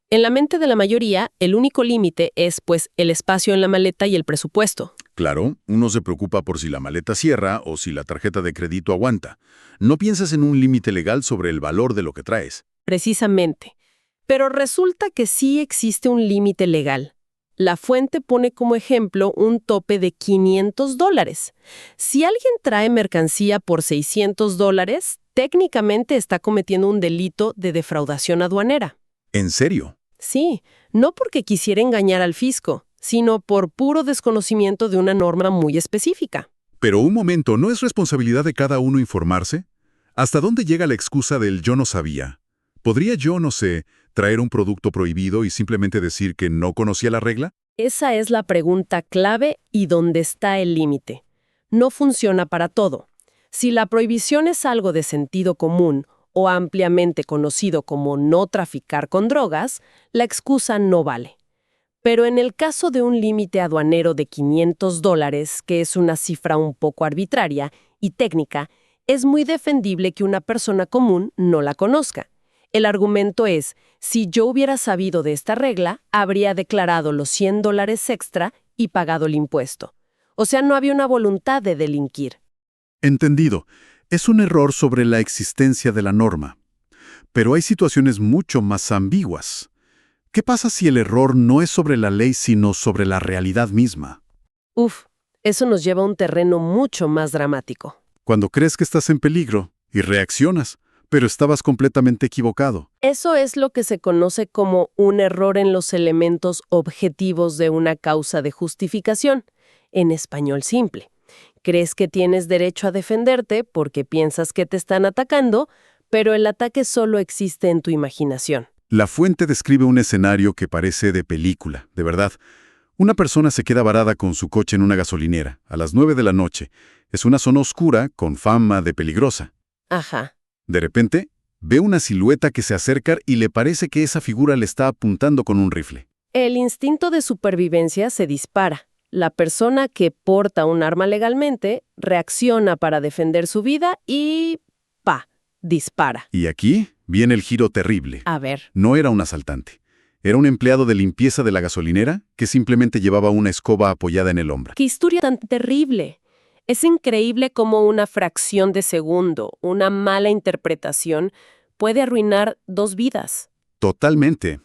En la mente de la mayoría, el único límite es, pues, el espacio en la maleta y el presupuesto.
Claro, uno se preocupa por si la maleta cierra o si la tarjeta de crédito aguanta. No piensas en un límite legal sobre el valor de lo que traes.
Precisamente. Pero resulta que sí existe un límite legal. La fuente pone como ejemplo un tope de $500. Si alguien trae mercancía por $600, técnicamente está cometiendo un delito de defraudación aduanera.
¿En serio?
Sí, no porque quisiera engañar al fisco, sino por puro desconocimiento de una norma muy específica.
Pero un momento, ¿no es responsabilidad de cada uno informarse? ¿Hasta dónde llega la excusa del yo no sabía? ¿Podría yo, no sé, traer un producto prohibido y simplemente decir que no conocía la regla?
Esa es la pregunta clave y donde está el límite. No funciona para todo. Si la prohibición es algo de sentido común o ampliamente conocido como no traficar con drogas, la excusa no vale. Pero en el caso de un límite aduanero de $500, que es una cifra un poco arbitraria y técnica, es muy defendible que una persona común no la conozca. El argumento es, si yo hubiera sabido de esta regla, habría declarado los $100 extra y pagado el impuesto. O sea, no había una voluntad de delinquir.
Entendido. Es un error sobre la existencia de la norma. Pero hay situaciones mucho más ambiguas. ¿Qué pasa si el error no es sobre la ley, sino sobre la realidad misma?
Uf, eso nos lleva a un terreno mucho más dramático.
Cuando crees que estás en peligro y reaccionas, pero estabas completamente equivocado.
Eso es lo que se conoce como un error en los elementos objetivos de una causa de justificación, en español simple. Crees que tienes derecho a defenderte porque piensas que te están atacando, pero el ataque solo existe en tu imaginación.
La fuente describe un escenario que parece de película, de verdad. Una persona se queda varada con su coche en una gasolinera, a las 9 de la noche. Es una zona oscura con fama de peligrosa.
Ajá.
De repente, ve una silueta que se acerca y le parece que esa figura le está apuntando con un rifle.
El instinto de supervivencia se dispara. La persona que porta un arma legalmente reacciona para defender su vida y ¡pa! Dispara.
Y aquí viene el giro terrible.
A ver,
No era un asaltante. Era un empleado de limpieza de la gasolinera que simplemente llevaba una escoba apoyada en el hombro.
¡qué historia tan terrible! Es increíble cómo una fracción de segundo, una mala interpretación, puede arruinar 2 vidas.
Totalmente.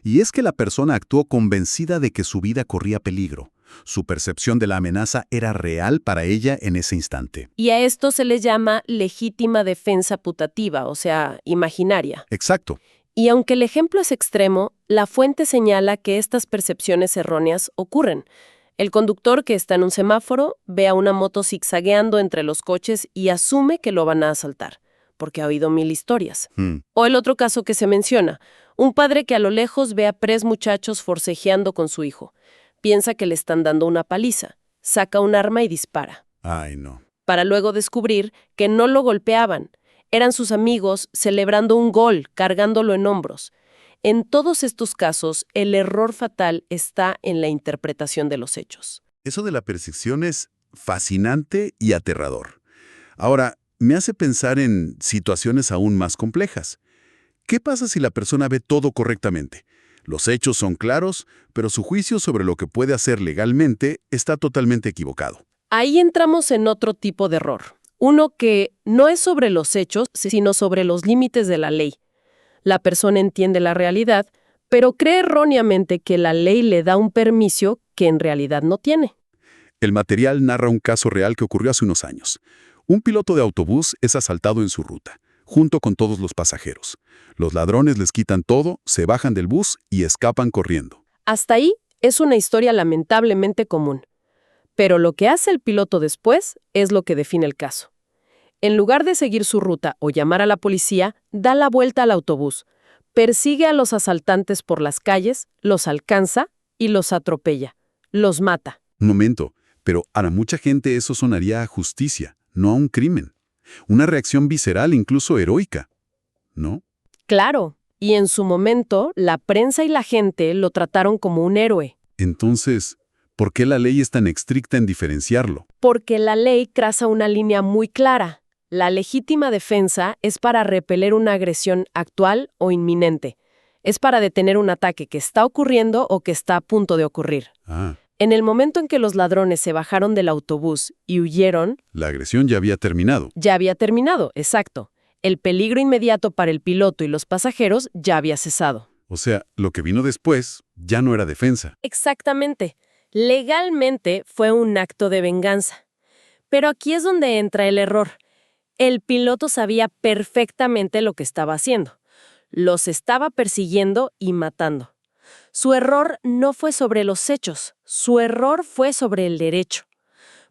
Y es que la persona actuó convencida de que su vida corría peligro. Su percepción de la amenaza era real para ella en ese instante.
Y a esto se le llama legítima defensa putativa, o sea, imaginaria.
Exacto.
Y aunque el ejemplo es extremo, la fuente señala que estas percepciones erróneas ocurren. El conductor que está en un semáforo ve a una moto zigzagueando entre los coches y asume que lo van a asaltar, porque ha oído 1000 historias. O el otro caso que se menciona, un padre que a lo lejos ve a 3 muchachos forcejeando con su hijo. Piensa que le están dando una paliza, saca un arma y dispara,
Ay, no.
para luego descubrir que no lo golpeaban. Eran sus amigos celebrando un gol, cargándolo en hombros. En todos estos casos, el error fatal está en la interpretación de los hechos.
Eso de la percepción es fascinante y aterrador. Ahora, me hace pensar en situaciones aún más complejas. ¿Qué pasa si la persona ve todo correctamente? Los hechos son claros, pero su juicio sobre lo que puede hacer legalmente está totalmente equivocado.
Ahí entramos en otro tipo de error. Uno que no es sobre los hechos, sino sobre los límites de la ley. La persona entiende la realidad, pero cree erróneamente que la ley le da un permiso que en realidad no tiene.
El material narra un caso real que ocurrió hace unos años. Un piloto de autobús es asaltado en su ruta, junto con todos los pasajeros. Los ladrones les quitan todo, se bajan del bus y escapan corriendo.
Hasta ahí es una historia lamentablemente común. Pero lo que hace el piloto después es lo que define el caso. En lugar de seguir su ruta o llamar a la policía, da la vuelta al autobús, persigue a los asaltantes por las calles, los alcanza y los atropella. Los mata.
Un momento, pero a mucha gente eso sonaría a justicia, no a un crimen. Una reacción visceral, incluso heroica, ¿no?
Claro, y en su momento, la prensa y la gente lo trataron como un héroe.
Entonces, ¿por qué la ley es tan estricta en diferenciarlo?
Porque la ley traza una línea muy clara. La legítima defensa es para repeler una agresión actual o inminente. Es para detener un ataque que está ocurriendo o que está a punto de ocurrir.
Ah,
En el momento en que los ladrones se bajaron del autobús y huyeron,
la agresión ya había terminado.
ya había terminado, exacto. El peligro inmediato para el piloto y los pasajeros ya había cesado.
O sea, lo que vino después ya no era defensa.
Exactamente. Legalmente fue un acto de venganza. Pero aquí es donde entra el error. El piloto sabía perfectamente lo que estaba haciendo. Los estaba persiguiendo y matando. Su error no fue sobre los hechos, su error fue sobre el derecho.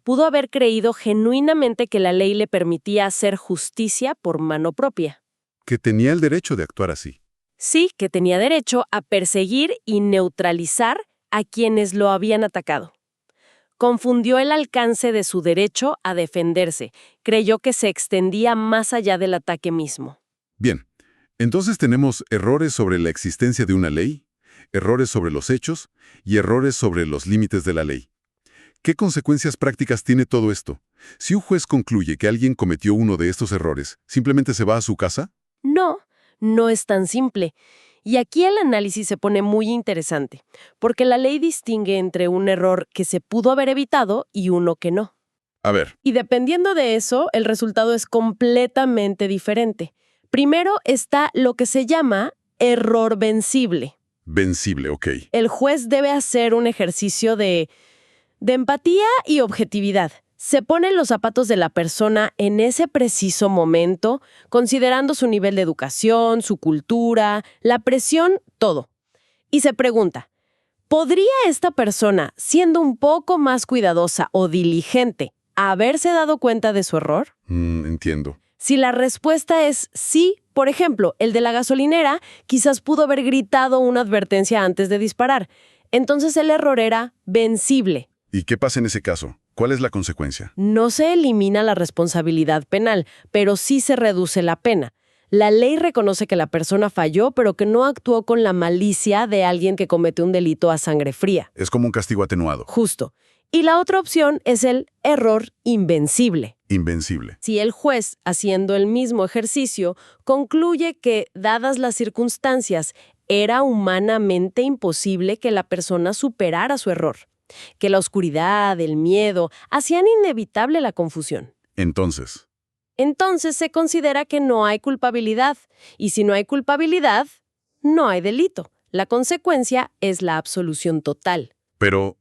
Pudo haber creído genuinamente que la ley le permitía hacer justicia por mano propia.
Que tenía el derecho de actuar así.
Sí, que tenía derecho a perseguir y neutralizar a quienes lo habían atacado. Confundió el alcance de su derecho a defenderse. Creyó que se extendía más allá del ataque mismo.
Bien, entonces tenemos errores sobre la existencia de una ley, errores sobre los hechos y errores sobre los límites de la ley. ¿Qué consecuencias prácticas tiene todo esto? Si un juez concluye que alguien cometió uno de estos errores, ¿simplemente se va a su casa?
No, no es tan simple. Y aquí el análisis se pone muy interesante, porque la ley distingue entre un error que se pudo haber evitado y uno que no.
A ver,
Y dependiendo de eso, el resultado es completamente diferente. Primero está lo que se llama error vencible.
vencible, ok.
El juez debe hacer un ejercicio de empatía y objetividad. Se pone en los zapatos de la persona en ese preciso momento, considerando su nivel de educación, su cultura, la presión, todo. Y se pregunta, ¿podría esta persona, siendo un poco más cuidadosa o diligente, haberse dado cuenta de su error?
Entiendo.
Si la respuesta es sí, por ejemplo, el de la gasolinera quizás pudo haber gritado una advertencia antes de disparar. Entonces el error era vencible.
¿Y qué pasa en ese caso? ¿Cuál es la consecuencia?
No se elimina la responsabilidad penal, pero sí se reduce la pena. La ley reconoce que la persona falló, pero que no actuó con la malicia de alguien que comete un delito a sangre fría.
Es como un castigo atenuado.
Justo. Y la otra opción es el error invencible.
Invencible.
Si el juez, haciendo el mismo ejercicio, concluye que, dadas las circunstancias, era humanamente imposible que la persona superara su error, que la oscuridad, el miedo, hacían inevitable la confusión.
Entonces,
Entonces se considera que no hay culpabilidad, y si no hay culpabilidad, no hay delito. La consecuencia es la absolución total.
pero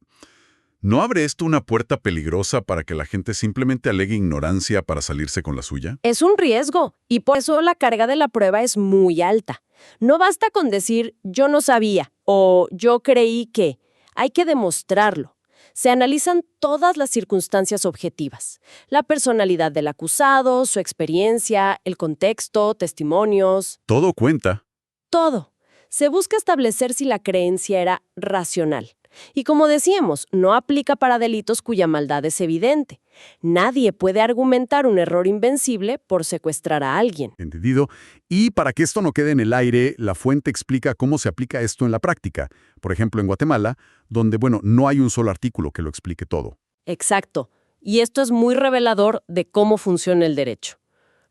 ¿no abre esto una puerta peligrosa para que la gente simplemente alegue ignorancia para salirse con la suya?
Es un riesgo, y por eso la carga de la prueba es muy alta. No basta con decir yo no sabía o yo creí que. Hay que demostrarlo. Se analizan todas las circunstancias objetivas. La personalidad del acusado, su experiencia, el contexto, testimonios,
Todo cuenta.
todo. Se busca establecer si la creencia era racional. Y como decíamos, no aplica para delitos cuya maldad es evidente. Nadie puede argumentar un error invencible por secuestrar a alguien.
¿Entendido? Y para que esto no quede en el aire, la fuente explica cómo se aplica esto en la práctica. Por ejemplo, en Guatemala, donde, no hay un solo artículo que lo explique todo.
Exacto. Y esto es muy revelador de cómo funciona el derecho.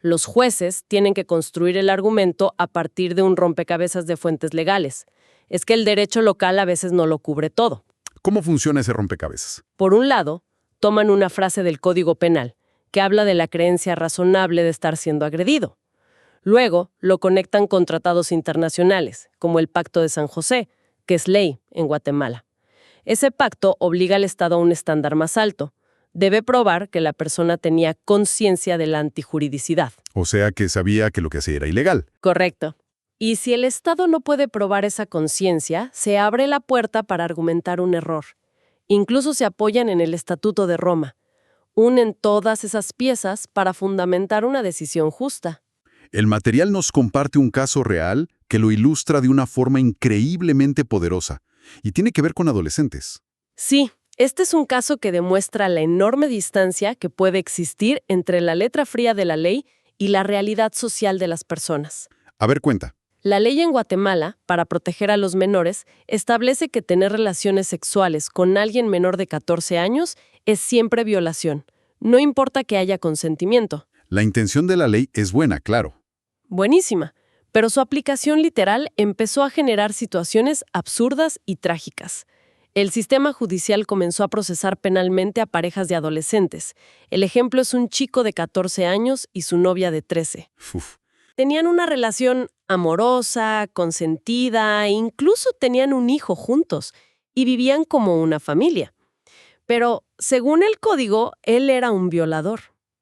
Los jueces tienen que construir el argumento a partir de un rompecabezas de fuentes legales. Es que el derecho local a veces no lo cubre todo.
¿Cómo funciona ese rompecabezas?
Por un lado, toman una frase del Código Penal, que habla de la creencia razonable de estar siendo agredido. Luego, lo conectan con tratados internacionales, como el Pacto de San José, que es ley en Guatemala. Ese pacto obliga al Estado a un estándar más alto. Debe probar que la persona tenía conciencia de la antijuridicidad.
O sea, que sabía que lo que hacía era ilegal.
Correcto. Y si el Estado no puede probar esa conciencia, se abre la puerta para argumentar un error. Incluso se apoyan en el Estatuto de Roma. Unen todas esas piezas para fundamentar una decisión justa.
El material nos comparte un caso real que lo ilustra de una forma increíblemente poderosa, y tiene que ver con adolescentes.
Sí, este es un caso que demuestra la enorme distancia que puede existir entre la letra fría de la ley y la realidad social de las personas.
A ver, cuenta.
La ley en Guatemala, para proteger a los menores, establece que tener relaciones sexuales con alguien menor de 14 años es siempre violación. No importa que haya consentimiento.
La intención de la ley es buena, claro.
Buenísima, pero su aplicación literal empezó a generar situaciones absurdas y trágicas. El sistema judicial comenzó a procesar penalmente a parejas de adolescentes. El ejemplo es un chico de 14 años y su novia de 13.
Uf.
Tenían una relación amorosa, consentida, e incluso tenían un hijo juntos y vivían como una familia. Pero, según el código, él era un violador.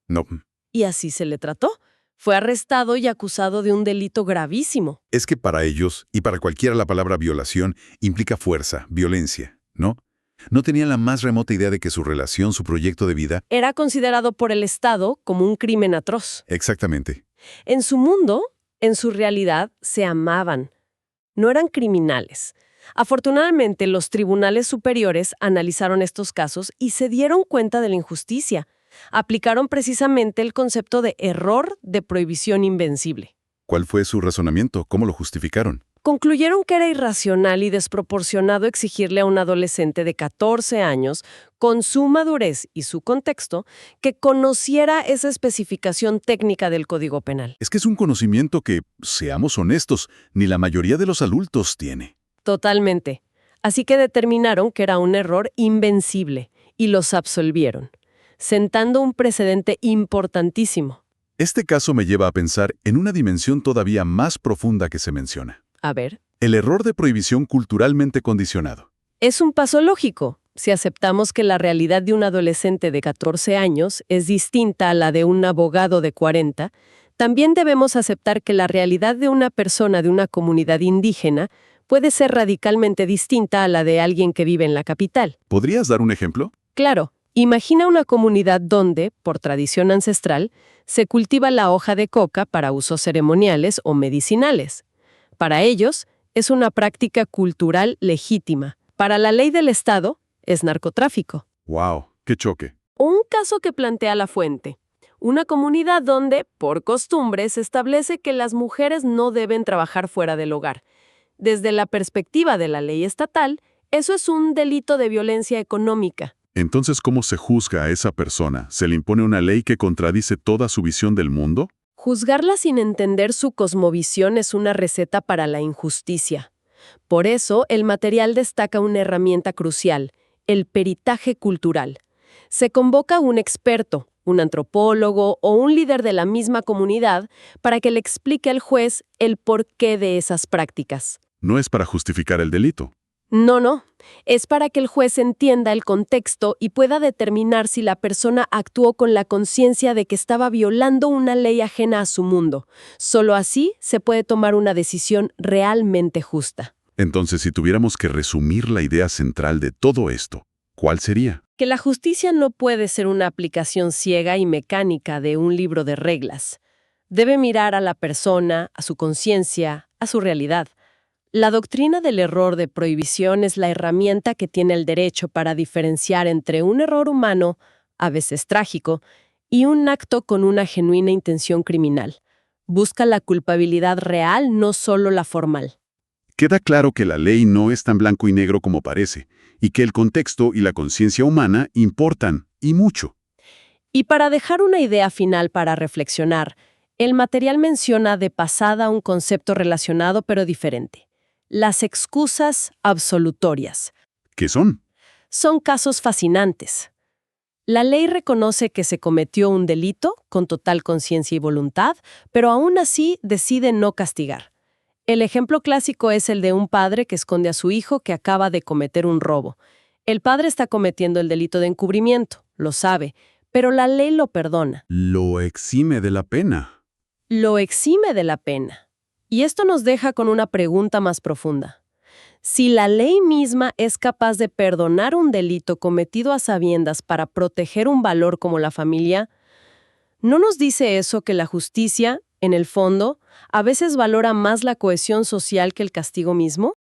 No.
Y así se le trató. Fue arrestado y acusado de un delito gravísimo.
Es que para ellos, y para cualquiera la palabra violación, implica fuerza, violencia, ¿no? No tenían la más remota idea de que su relación, su proyecto de vida...
Era considerado por el Estado como un crimen atroz.
Exactamente.
En su mundo, en su realidad, se amaban. No eran criminales. Afortunadamente, los tribunales superiores analizaron estos casos y se dieron cuenta de la injusticia. Aplicaron precisamente el concepto de error de prohibición invencible.
¿Cuál fue su razonamiento? ¿Cómo lo justificaron?
Concluyeron que era irracional y desproporcionado exigirle a un adolescente de 14 años, con su madurez y su contexto, que conociera esa especificación técnica del Código Penal.
Es que es un conocimiento que, seamos honestos, ni la mayoría de los adultos tiene.
Totalmente. Así que determinaron que era un error invencible y los absolvieron, sentando un precedente importantísimo.
Este caso me lleva a pensar en una dimensión todavía más profunda que se menciona.
A ver.
El error de prohibición culturalmente condicionado.
Es un paso lógico, si aceptamos que la realidad de un adolescente de 14 años es distinta a la de un abogado de 40, también debemos aceptar que la realidad de una persona de una comunidad indígena puede ser radicalmente distinta a la de alguien que vive en la capital.
¿Podrías dar un ejemplo?
Claro, imagina una comunidad donde, por tradición ancestral, se cultiva la hoja de coca para usos ceremoniales o medicinales. Para ellos, es una práctica cultural legítima. Para la ley del Estado, es narcotráfico.
¡Wow! ¡Qué choque!
Un caso que plantea la fuente. Una comunidad donde, por costumbre, se establece que las mujeres no deben trabajar fuera del hogar. Desde la perspectiva de la ley estatal, eso es un delito de violencia económica.
Entonces, ¿cómo se juzga a esa persona? ¿Se le impone una ley que contradice toda su visión del mundo?
Juzgarla sin entender su cosmovisión es una receta para la injusticia. Por eso, el material destaca una herramienta crucial, el peritaje cultural. Se convoca a un experto, un antropólogo o un líder de la misma comunidad para que le explique al juez el porqué de esas prácticas.
No es para justificar el delito.
No. Es para que el juez entienda el contexto y pueda determinar si la persona actuó con la conciencia de que estaba violando una ley ajena a su mundo. Solo así se puede tomar una decisión realmente justa.
Entonces, si tuviéramos que resumir la idea central de todo esto, ¿cuál sería?
Que la justicia no puede ser una aplicación ciega y mecánica de un libro de reglas. Debe mirar a la persona, a su conciencia, a su realidad. La doctrina del error de prohibición es la herramienta que tiene el derecho para diferenciar entre un error humano, a veces trágico, y un acto con una genuina intención criminal. Busca la culpabilidad real, no solo la formal.
Queda claro que la ley no es tan blanco y negro como parece, y que el contexto y la conciencia humana importan, y mucho.
Y para dejar una idea final para reflexionar, el material menciona de pasada un concepto relacionado pero diferente. Las excusas absolutorias.
¿Qué son?
Son casos fascinantes. La ley reconoce que se cometió un delito con total conciencia y voluntad, pero aún así decide no castigar. El ejemplo clásico es el de un padre que esconde a su hijo que acaba de cometer un robo. El padre está cometiendo el delito de encubrimiento, lo sabe, pero la ley lo perdona.
Lo exime de la pena.
Lo exime de la pena. Y esto nos deja con una pregunta más profunda. Si la ley misma es capaz de perdonar un delito cometido a sabiendas para proteger un valor como la familia, ¿no nos dice eso que la justicia, en el fondo, a veces valora más la cohesión social que el castigo mismo?